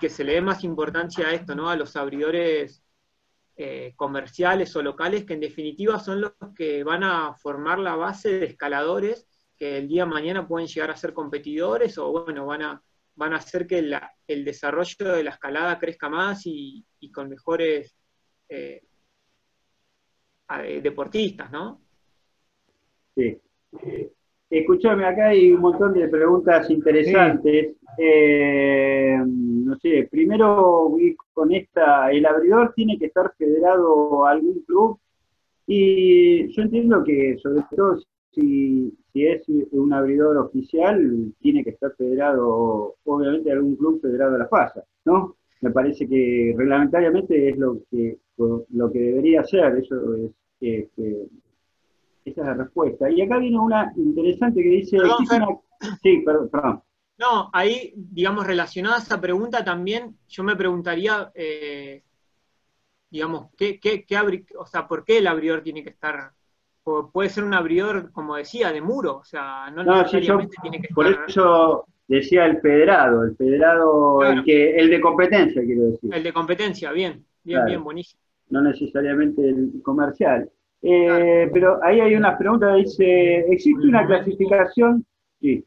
que se le dé más importancia a esto, ¿no? A los abridores comerciales o locales, que en definitiva son los que van a formar la base de escaladores que el día de mañana pueden llegar a ser competidores o bueno, van a hacer que el desarrollo de la escalada crezca más y con mejores deportistas, ¿no? Sí. Escuchame, acá hay un montón de preguntas interesantes. No sé, primero voy con esta, ¿el abridor tiene que estar federado a algún club? Y yo entiendo que, sobre todo, si es un abridor oficial, tiene que estar federado, obviamente, a algún club federado a la FASA, ¿no? Me parece que reglamentariamente es lo que debería ser, eso es... esa es la respuesta. Y acá viene una interesante que dice... Perdón, Fer. Sí, perdón. No, ahí, digamos, relacionada a esa pregunta también, yo me preguntaría, digamos, o sea, ¿por qué el abridor tiene que estar? Puede ser un abridor, como decía, de muro, o sea, no necesariamente tiene que por estar... Por eso decía el federado, claro, el de competencia, quiero decir. el de competencia, bien, Claro. bien, buenísimo. No necesariamente el comercial. Claro. Pero ahí hay una pregunta, dice, ¿existe una clasificación? Sí.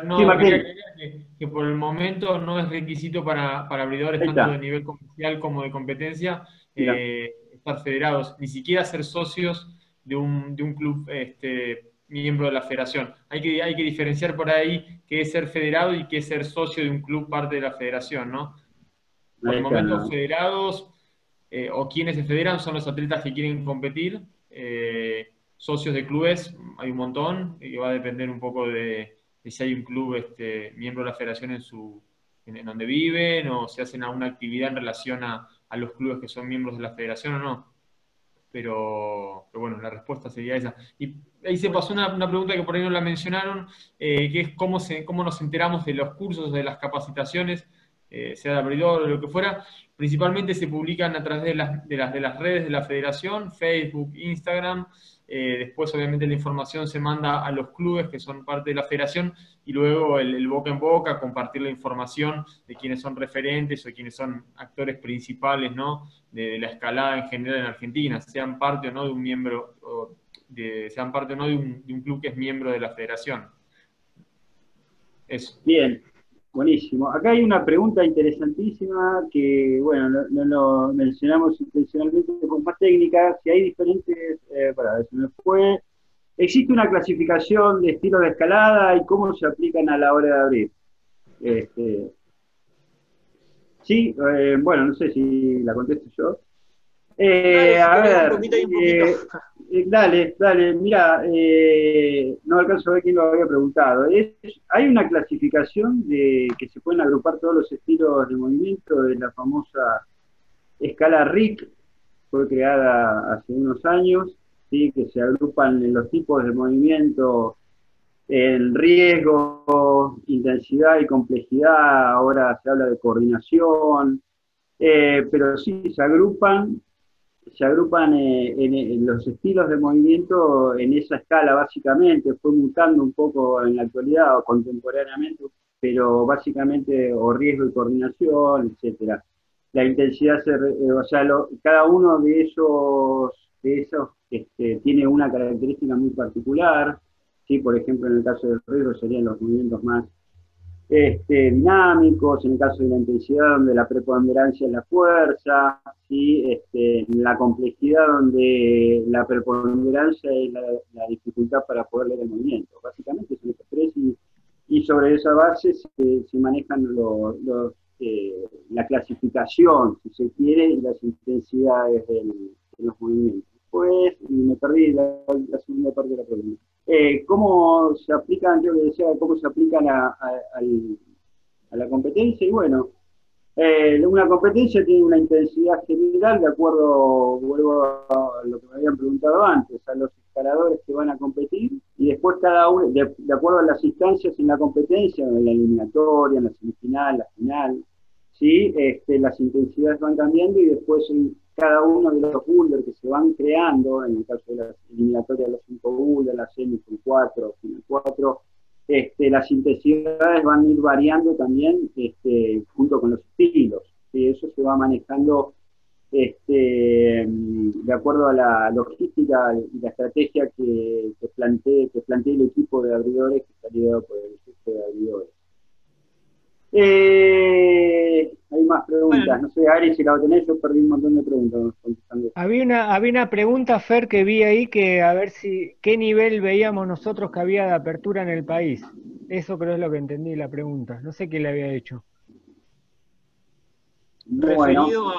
No, Sí, quería Martín. agregar que por el momento no es requisito para abridores Ahí tanto está. de nivel comercial como de competencia Mira. estar federados, ni siquiera ser socios de un club miembro de la federación. Hay que diferenciar por ahí qué es ser federado y qué es ser socio de un club parte de la federación, ¿no? Por Ahí el está, momento ¿no? federados o quienes se federan son los atletas que quieren competir. Socios de clubes hay un montón, y va a depender un poco de si hay un club miembro de la federación en donde viven, o si hacen alguna actividad en relación a los clubes que son miembros de la federación o no. Pero bueno, la respuesta sería esa. Y ahí se pasó una pregunta que por ahí no la mencionaron, que es cómo nos enteramos de los cursos, de las capacitaciones. sea de abridor o lo que fuera, principalmente se publican a través de las redes de la federación, Facebook, Instagram. Después, obviamente, la información se manda a los clubes que son parte de la federación y luego el boca en boca, compartir la información de quiénes son referentes o quiénes son actores principales, ¿no? de la escalada en general en Argentina, sean parte o no de un miembro, sean parte o no de un club que es miembro de la federación. Eso. Bien, buenísimo. Acá hay una pregunta interesantísima que, bueno, no lo mencionamos intencionalmente con más técnica, si hay diferentes, se me fue. ¿Existe una clasificación de estilos de escalada y cómo se aplican a la hora de abrir? Sí, bueno, no sé si la contesto yo. A ver, un poquito. dale, mira, no alcanzo a ver quién lo había preguntado. Hay una clasificación que se pueden agrupar todos los estilos de movimiento de la famosa escala RIC, fue creada hace unos años, ¿sí? Que se agrupan en los tipos de movimiento en riesgo, intensidad y complejidad. Ahora se habla de coordinación, pero sí, se agrupan en los estilos de movimiento en esa escala, básicamente. Fue mutando un poco en la actualidad o contemporáneamente, pero básicamente o riesgo y coordinación, etcétera. La intensidad, cada uno de esos tiene una característica muy particular, ¿sí? Por ejemplo, en el caso del riesgo serían los movimientos más dinámicos, en el caso de la intensidad donde la preponderancia es la fuerza, ¿sí? En la complejidad donde la preponderancia es la dificultad para poder leer el movimiento. Básicamente son estos tres y sobre esa base se manejan la clasificación, si se quiere, y las intensidades de los movimientos. Pues, me perdí la segunda parte de la pregunta. ¿Cómo se aplican, yo le decía, cómo se aplican a la competencia? Y bueno, una competencia tiene una intensidad general, de acuerdo, vuelvo a lo que me habían preguntado antes, a los escaladores que van a competir, y después cada uno, de acuerdo a las instancias en la competencia, en la eliminatoria, en la semifinal, la final, ¿sí? Las intensidades van cambiando y después cada uno de los boulders que se van creando, en el caso de las eliminatorias, los 5 boulders, la semi con 4, final 4, las intensidades van a ir variando también junto con los estilos. ¿Sí? Eso se va manejando de acuerdo a la logística y la estrategia que plantee el equipo de abridores que está liderado por el jefe de abridores. Hay más preguntas, bueno. No sé, Ari, si la tenés, yo perdí un montón de preguntas contestando. Había una pregunta, Fer, que vi ahí, que a ver qué nivel veíamos nosotros que había de apertura en el país. Eso creo es lo que entendí la pregunta. No sé quién le había hecho. ¿Referido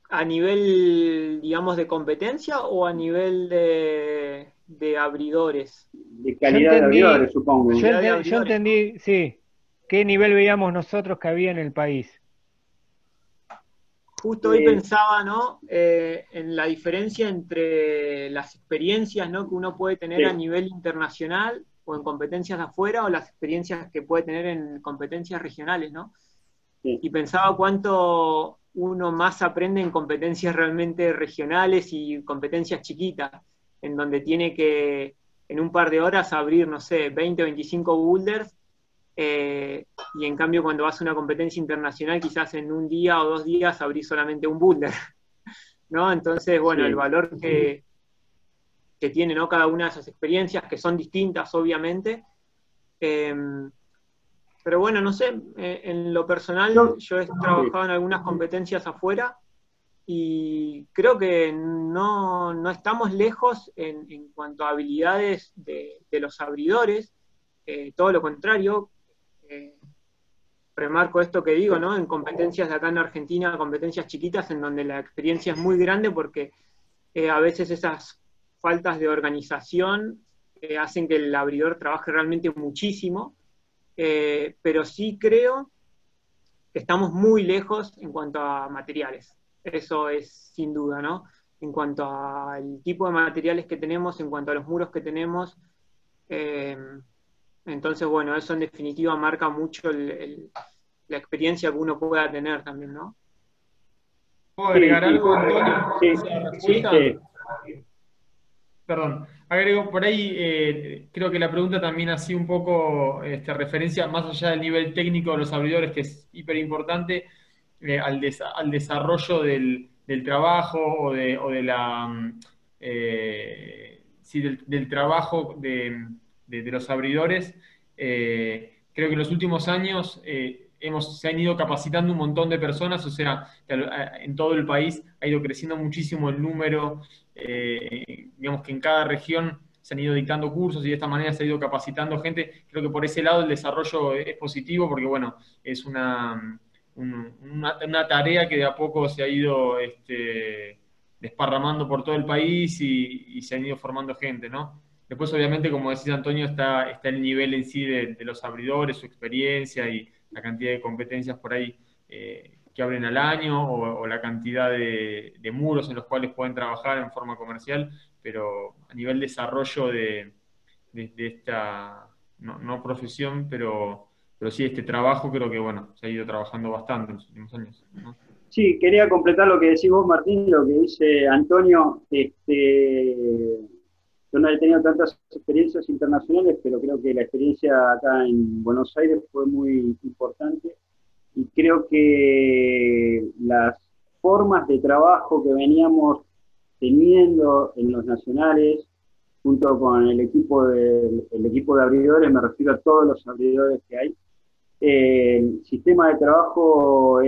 a nivel, digamos, de competencia o a nivel de abridores? De calidad de abridores, supongo. Yo entendí, sí. ¿Qué nivel veíamos nosotros que había en el país? Justo hoy pensaba, ¿no? En la diferencia entre las experiencias, ¿no? que uno puede tener a nivel internacional o en competencias afuera, o las experiencias que puede tener en competencias regionales, ¿no? Sí. Y pensaba cuánto uno más aprende en competencias realmente regionales y competencias chiquitas, en donde tiene que en un par de horas abrir, no sé, 20 o 25 boulders. Y en cambio cuando vas a una competencia internacional quizás en un día o 2 días abrís solamente un boulder, ¿no? Entonces, bueno, sí. El valor que tiene, ¿no? Cada una de esas experiencias, que son distintas obviamente, pero bueno, no sé, en lo personal yo he trabajado en algunas competencias afuera y creo que no estamos lejos en cuanto a habilidades de los abridores, todo lo contrario. Remarco esto que digo, ¿no? En competencias de acá en Argentina, competencias chiquitas en donde la experiencia es muy grande porque a veces esas faltas de organización hacen que el abridor trabaje realmente muchísimo, pero sí creo que estamos muy lejos en cuanto a materiales. Eso es sin duda, ¿no? En cuanto al tipo de materiales que tenemos, en cuanto a los muros que tenemos, entonces, bueno, eso en definitiva marca mucho la experiencia que uno pueda tener también, ¿no? ¿Puedo agregar algo, Antonio? Sí, Esa sí, respuesta. Perdón, agrego por ahí, creo que la pregunta también hacía un poco referencia, más allá del nivel técnico de los abridores, que es hiper importante, al desarrollo del trabajo o de la, sí, del trabajo de los abridores. Creo que en los últimos años se han ido capacitando un montón de personas, o sea, que en todo el país ha ido creciendo muchísimo el número. Digamos que en cada región se han ido dictando cursos y de esta manera se ha ido capacitando gente. Creo que por ese lado el desarrollo es positivo porque, bueno, es una tarea que de a poco se ha ido desparramando por todo el país y se han ido formando gente, ¿no? Después, obviamente, como decís, Antonio, está el nivel en sí de los abridores, su experiencia y la cantidad de competencias por ahí que abren al año o la cantidad de muros en los cuales pueden trabajar en forma comercial, pero a nivel desarrollo de esta, no profesión, pero sí este trabajo, creo que bueno, se ha ido trabajando bastante en los últimos años, ¿no? Sí, quería completar lo que decís vos, Martín, lo que dice Antonio. Yo no he tenido tantas experiencias internacionales, pero creo que la experiencia acá en Buenos Aires fue muy importante y creo que las formas de trabajo que veníamos teniendo en los nacionales, junto con el equipo de abridores, me refiero a todos los abridores que hay, el sistema de trabajo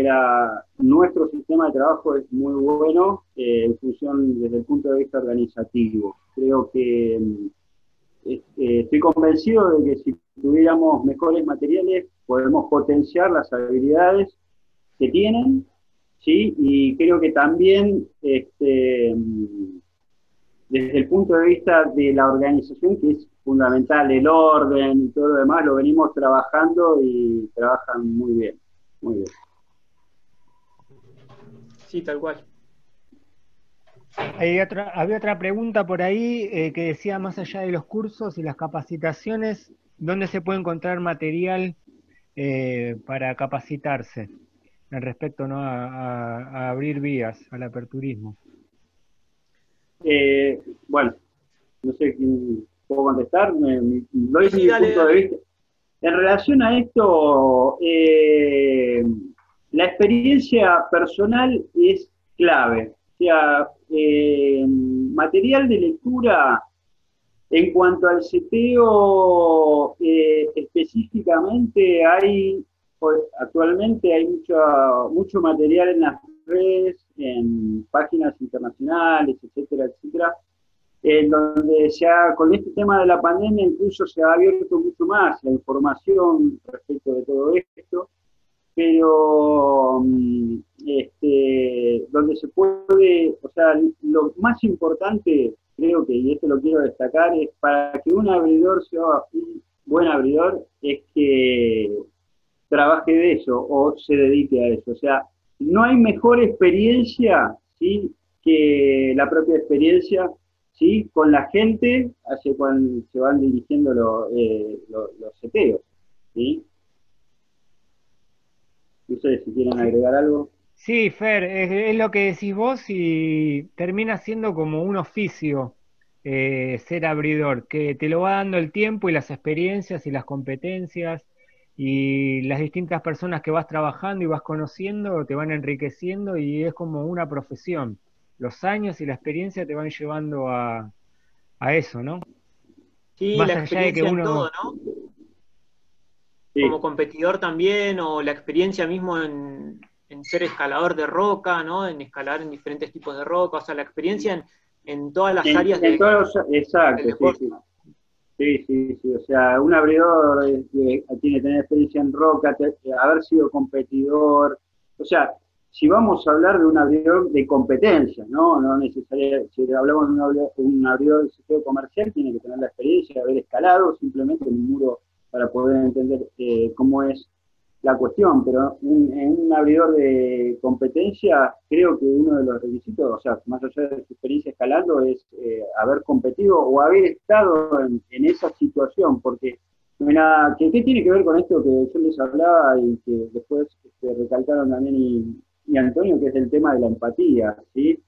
nuestro sistema de trabajo es muy bueno en función desde el punto de vista organizativo. Creo que estoy convencido de que si tuviéramos mejores materiales podemos potenciar las habilidades que tienen, ¿sí? Y creo que también desde el punto de vista de la organización, que es fundamental, el orden y todo lo demás, lo venimos trabajando y trabajan muy bien, muy bien. Sí, tal cual. Había otra pregunta por ahí que decía, más allá de los cursos y las capacitaciones, ¿dónde se puede encontrar material para capacitarse respecto, ¿no? a abrir vías al aperturismo? Bueno, no sé quién puedo contestar, doy Sí, mi dale, punto de vista. En relación a esto, la experiencia personal es clave. O sea, material de lectura en cuanto al seteo específicamente actualmente hay mucho material en las redes, en páginas internacionales, etcétera, etcétera, en donde con este tema de la pandemia incluso se ha abierto mucho más la información respecto de todo esto, pero donde se puede, o sea, lo más importante, creo que, y esto lo quiero destacar, es para que un abridor sea un buen abridor, es que trabaje de eso o se dedique a eso. O sea, no hay mejor experiencia, ¿sí?, que la propia experiencia, ¿sí?, con la gente hacia cuando se van dirigiendo los seteos, ¿sí? No sé si quieren agregar algo. Sí, Fer, es lo que decís vos y termina siendo como un oficio ser abridor, que te lo va dando el tiempo y las experiencias y las competencias y las distintas personas que vas trabajando y vas conociendo te van enriqueciendo y es como una profesión. Los años y la experiencia te van llevando a eso, ¿no? Sí, Más la allá de que experiencia en todo, uno... ¿no? Sí. Como competidor también, o la experiencia mismo en ser escalador de roca, ¿no? En escalar en diferentes tipos de roca, o sea, la experiencia en todas las áreas del Exacto, sí, deporte. sí. O sea, un abridor tiene que tener experiencia en roca, haber sido competidor. O sea, si vamos a hablar de un abridor de competencia, ¿no? No necesariamente, si hablamos de un abridor de seteo comercial, tiene que tener la experiencia de haber escalado simplemente en un muro para poder entender cómo es la cuestión, pero en un abridor de competencia, creo que uno de los requisitos, o sea, más allá de su experiencia escalando, es haber competido o haber estado en esa situación, porque Mira, ¿qué tiene que ver con esto que yo les hablaba y que después recalcaron también y Antonio, que es el tema de la empatía, ¿sí?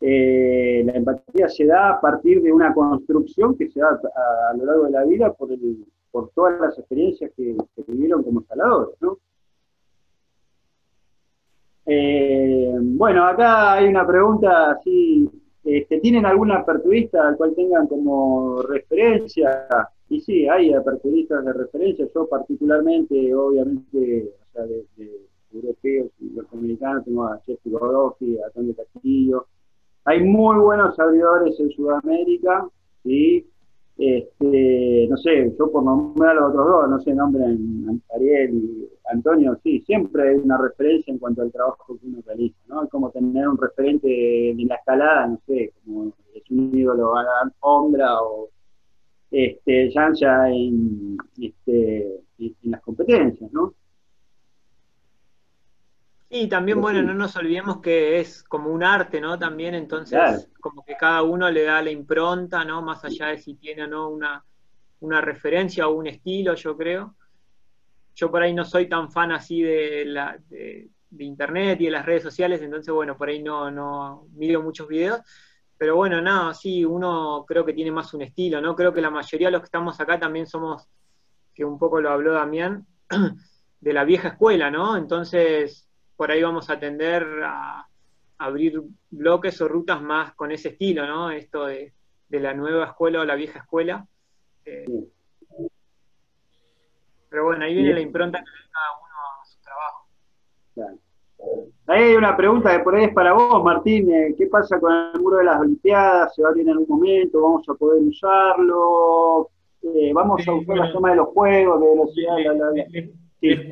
La empatía se da a partir de una construcción que se da a lo largo de la vida por todas las experiencias que vivieron como escaladores, ¿no? Bueno, acá hay una pregunta así, ¿tienen algún aperturista al cual tengan como referencia? Y sí, hay aperturistas de referencia, yo particularmente, obviamente, o sea, de europeos y norteamericanos, tengo a Jeffrey Godofsky, a Tony Castillo. Hay muy buenos abridores en Sudamérica, ¿sí? No sé, yo por nombrar a los otros dos, no sé, nombren Ariel y Antonio, sí, siempre hay una referencia en cuanto al trabajo que uno realiza, ¿no? Es como tener un referente en la escalada, no sé, como es un ídolo Adam Ondra o Jancha en las competencias, ¿no? Y también, Pero bueno, sí, no nos olvidemos que es como un arte, ¿no? También, claro, entonces, como que cada uno le da la impronta, ¿no? Más allá de si tiene o no una referencia o un estilo, yo creo. Yo por ahí no soy tan fan así de internet y de las redes sociales, entonces, bueno, por ahí no miro muchos videos. Pero bueno, nada, sí, uno creo que tiene más un estilo, ¿no? Creo que la mayoría de los que estamos acá también somos, que un poco lo habló Damián, de la vieja escuela, ¿no? Entonces, por ahí vamos a tender a abrir bloques o rutas más con ese estilo, ¿no? Esto de la nueva escuela o la vieja escuela. Eh, sí. pero bueno, ahí viene la impronta que le da cada uno a su trabajo. Claro. Ahí hay una pregunta que por ahí es para vos, Martín. ¿Qué pasa con el muro de las Olimpiadas? ¿Se va a abrir en algún momento? ¿Vamos a poder usarlo? ¿Vamos a Sí, usar las bueno, tomas de los juegos, de le- velocidad? le- La? le- le- Sí, les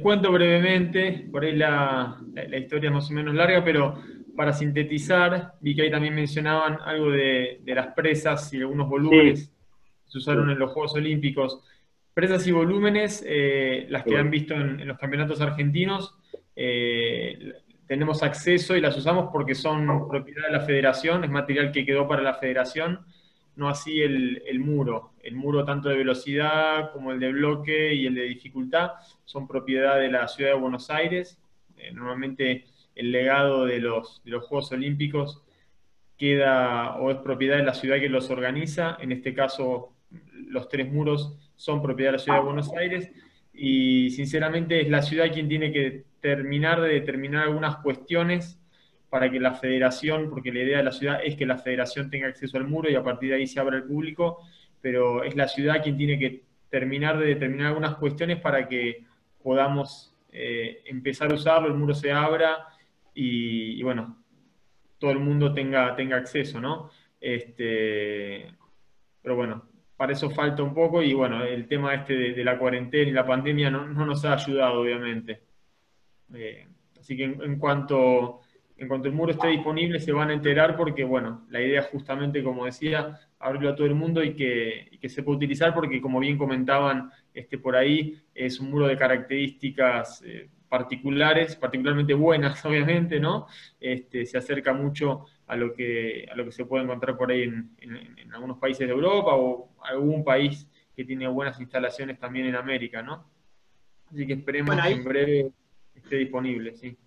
cuento brevemente, por ahí la historia es más o menos larga, pero para sintetizar, vi que ahí también mencionaban algo de las presas y algunos sí, volúmenes que se usaron sí, en los Juegos Olímpicos. Presas y volúmenes, las qué que han bueno. visto en los campeonatos argentinos, tenemos acceso y las usamos porque son propiedad de la federación, es material que quedó para la federación, no así el muro. El muro tanto de velocidad como el de bloque y el de dificultad son propiedad de la ciudad de Buenos Aires. Normalmente el legado de los Juegos Olímpicos queda o es propiedad de la ciudad que los organiza. En este caso, los tres muros son propiedad de la ciudad de Buenos Aires y sinceramente es la ciudad quien tiene que terminar de determinar algunas cuestiones para que la federación, porque la idea de la ciudad es que la federación tenga acceso al muro y a partir de ahí se abra al público, pero es la ciudad quien tiene que terminar de determinar algunas cuestiones para que podamos empezar a usarlo, el muro se abra y bueno, todo el mundo tenga acceso, ¿no? Pero bueno, para eso falta un poco y bueno, el tema este de la cuarentena y la pandemia no nos ha ayudado, obviamente. Así que en cuanto el muro esté disponible se van a enterar porque, bueno, la idea es justamente, como decía, abrirlo a todo el mundo y que se pueda utilizar porque, como bien comentaban por ahí, es un muro de características particulares, particularmente buenas, obviamente, ¿no? Se acerca mucho a lo que se puede encontrar por ahí en algunos países de Europa o algún país que tiene buenas instalaciones también en América, ¿no? Así que Bueno, esperemos que en breve esté disponible, sí.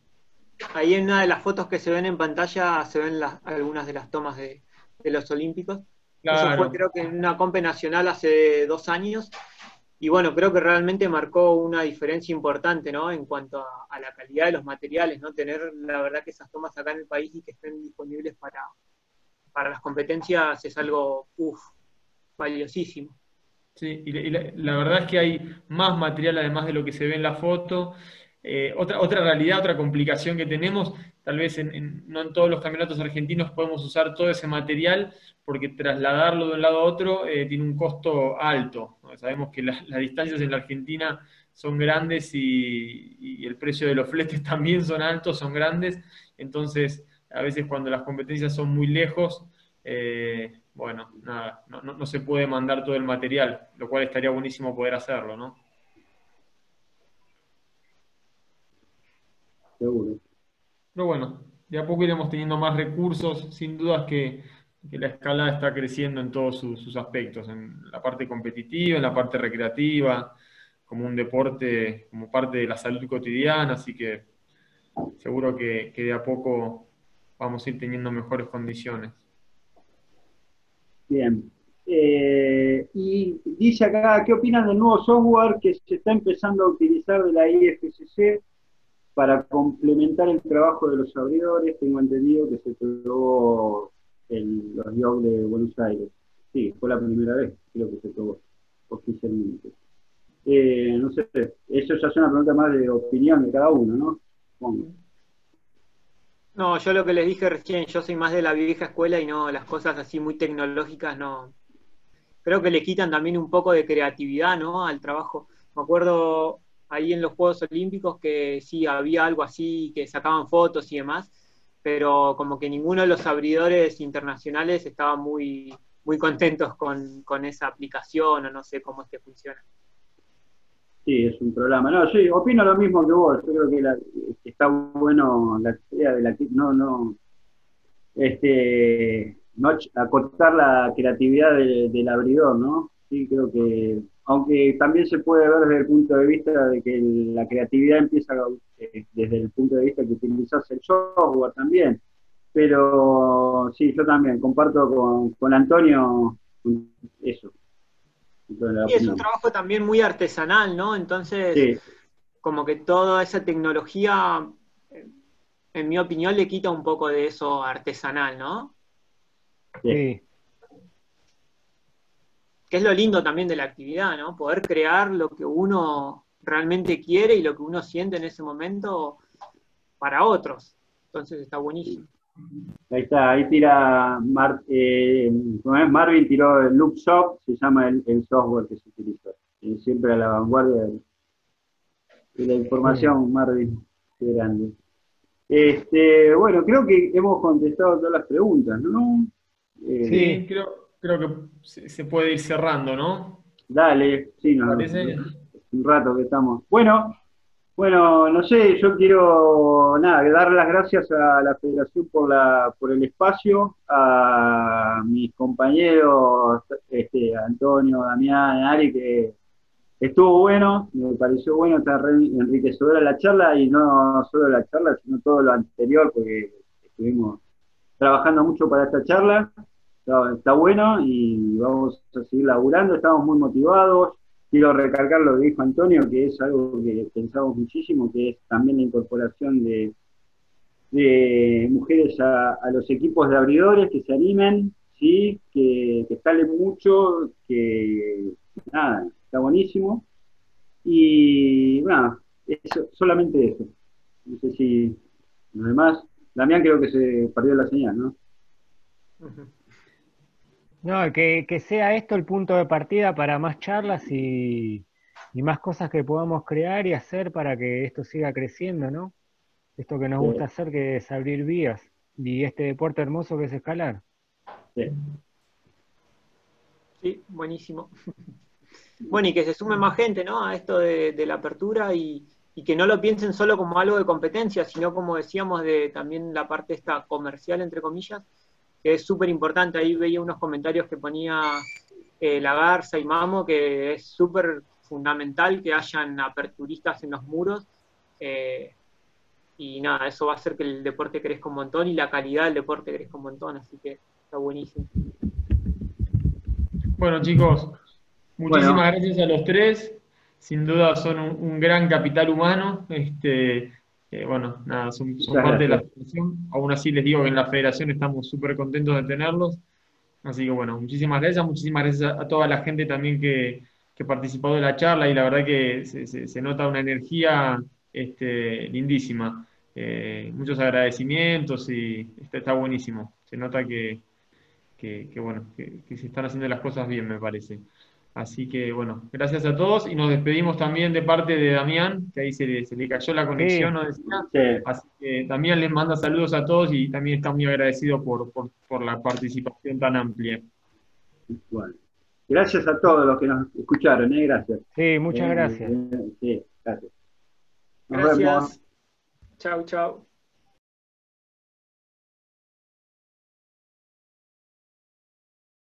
ahí en una de las fotos que se ven en pantalla se ven algunas de las tomas de los Olímpicos. Eso fue Claro, creo que en una compe nacional hace 2 años. Y bueno, creo que realmente marcó una diferencia importante, ¿no? En cuanto a la calidad de los materiales, ¿no? Tener, la verdad, que esas tomas acá en el país y que estén disponibles para las competencias es algo, valiosísimo. sí, y la verdad es que hay más material además de lo que se ve en la foto. Otra realidad, otra complicación que tenemos, tal vez no en todos los campeonatos argentinos podemos usar todo ese material, porque trasladarlo de un lado a otro tiene un costo alto, ¿no? Sabemos que las distancias en la Argentina son grandes y el precio de los fletes también son altos, son grandes, entonces a veces cuando las competencias son muy lejos, bueno, nada, no se puede mandar todo el material, lo cual estaría buenísimo poder hacerlo, ¿no? seguro. Pero bueno, de a poco iremos teniendo más recursos, sin dudas que que la escalada está creciendo en todos sus aspectos, en la parte competitiva, en la parte recreativa, como un deporte, como parte de la salud cotidiana, así que seguro que de a poco vamos a ir teniendo mejores condiciones. Bien. Y dice acá, ¿qué opinan del nuevo software que se está empezando a utilizar de la IFSC para complementar el trabajo de los abridores? Tengo entendido que se probó los YOG de Buenos Aires. Sí, fue la primera vez, creo que se probó oficialmente. No sé, eso ya es una pregunta más de opinión de cada uno, ¿no? Supongo. No, yo lo que les dije recién, yo soy más de la vieja escuela y no, las cosas así muy tecnológicas no. Creo que le quitan también un poco de creatividad, ¿no? Al trabajo. Me acuerdo ahí en los Juegos Olímpicos que sí, había algo así, que sacaban fotos y demás, pero como que ninguno de los abridores internacionales estaba muy, muy contentos con esa aplicación o no sé cómo es que funciona. Sí, es un programa. No, sí, opino lo mismo que vos. Yo creo que está bueno la idea de no acotar la creatividad del abridor, ¿no? Sí, creo que, aunque también se puede ver desde el punto de vista de que la creatividad empieza desde el punto de vista que utilizas el software también. Pero sí, yo también comparto con Antonio eso. Y es un trabajo también muy artesanal, ¿no? Entonces, sí, como que toda esa tecnología, en mi opinión, le quita un poco de eso artesanal, ¿no? Sí, Que es lo lindo también de la actividad, ¿no? Poder crear lo que uno realmente quiere y lo que uno siente en ese momento para otros. Entonces está buenísimo. Ahí está, ahí tira Marvin tiró el Loopsoft, se llama el software que se utiliza. Siempre a la vanguardia de la información, Marvin, qué grande. Bueno, creo que hemos contestado todas las preguntas, ¿no? Sí, creo que se puede ir cerrando, ¿no? Dale, sí, ¿Te parece? un rato que estamos. Bueno, no sé, yo quiero dar las gracias a la Federación por el espacio, a mis compañeros, Antonio, Damián, Ari, que estuvo bueno, me pareció bueno, está re enriquecedora la charla, y no solo la charla, sino todo lo anterior, porque estuvimos trabajando mucho para esta charla. Está bueno y vamos a seguir laburando, estamos muy motivados. Quiero recalcar lo que dijo Antonio, que es algo que pensamos muchísimo, que es también la incorporación de mujeres a los equipos de abridores, que se animen, ¿sí? que escalen mucho, que nada, está buenísimo. Y nada, solamente eso. No sé si los demás. Damián creo que se perdió la señal, ¿no? no, que sea esto el punto de partida para más charlas y más cosas que podamos crear y hacer para que esto siga creciendo, ¿no? Esto que nos gusta hacer, que es abrir vías, y este deporte hermoso que es escalar. Sí. Sí, buenísimo. Bueno, y que se sume más gente, ¿no? A esto de la apertura y que no lo piensen solo como algo de competencia, sino como decíamos, de también la parte esta comercial, entre comillas, que es súper importante. Ahí veía unos comentarios que ponía La Garza y Mamo, que es súper fundamental que hayan aperturistas en los muros. Y nada, eso va a hacer que el deporte crezca un montón y la calidad del deporte crezca un montón, así que está buenísimo. Bueno, chicos, muchísimas gracias a los tres. Sin duda son un gran capital humano. Bueno, nada, son parte de la federación. Aún así les digo que en la federación estamos súper contentos de tenerlos. Así que bueno, muchísimas gracias a toda la gente también que participó de la charla, y la verdad que se nota una energía lindísima. Muchos agradecimientos y está buenísimo. Se nota bueno, que se están haciendo las cosas bien, me parece. Así que bueno, gracias a todos y nos despedimos también de parte de Damián, que ahí se le cayó la conexión, ¿no decía? Sí. Así que Damián les manda saludos a todos y también está muy agradecido por la participación tan amplia. Bueno. Gracias a todos los que nos escucharon, gracias. Sí, muchas gracias. Sí, gracias. Nos Gracias. vemos. Chau, chau.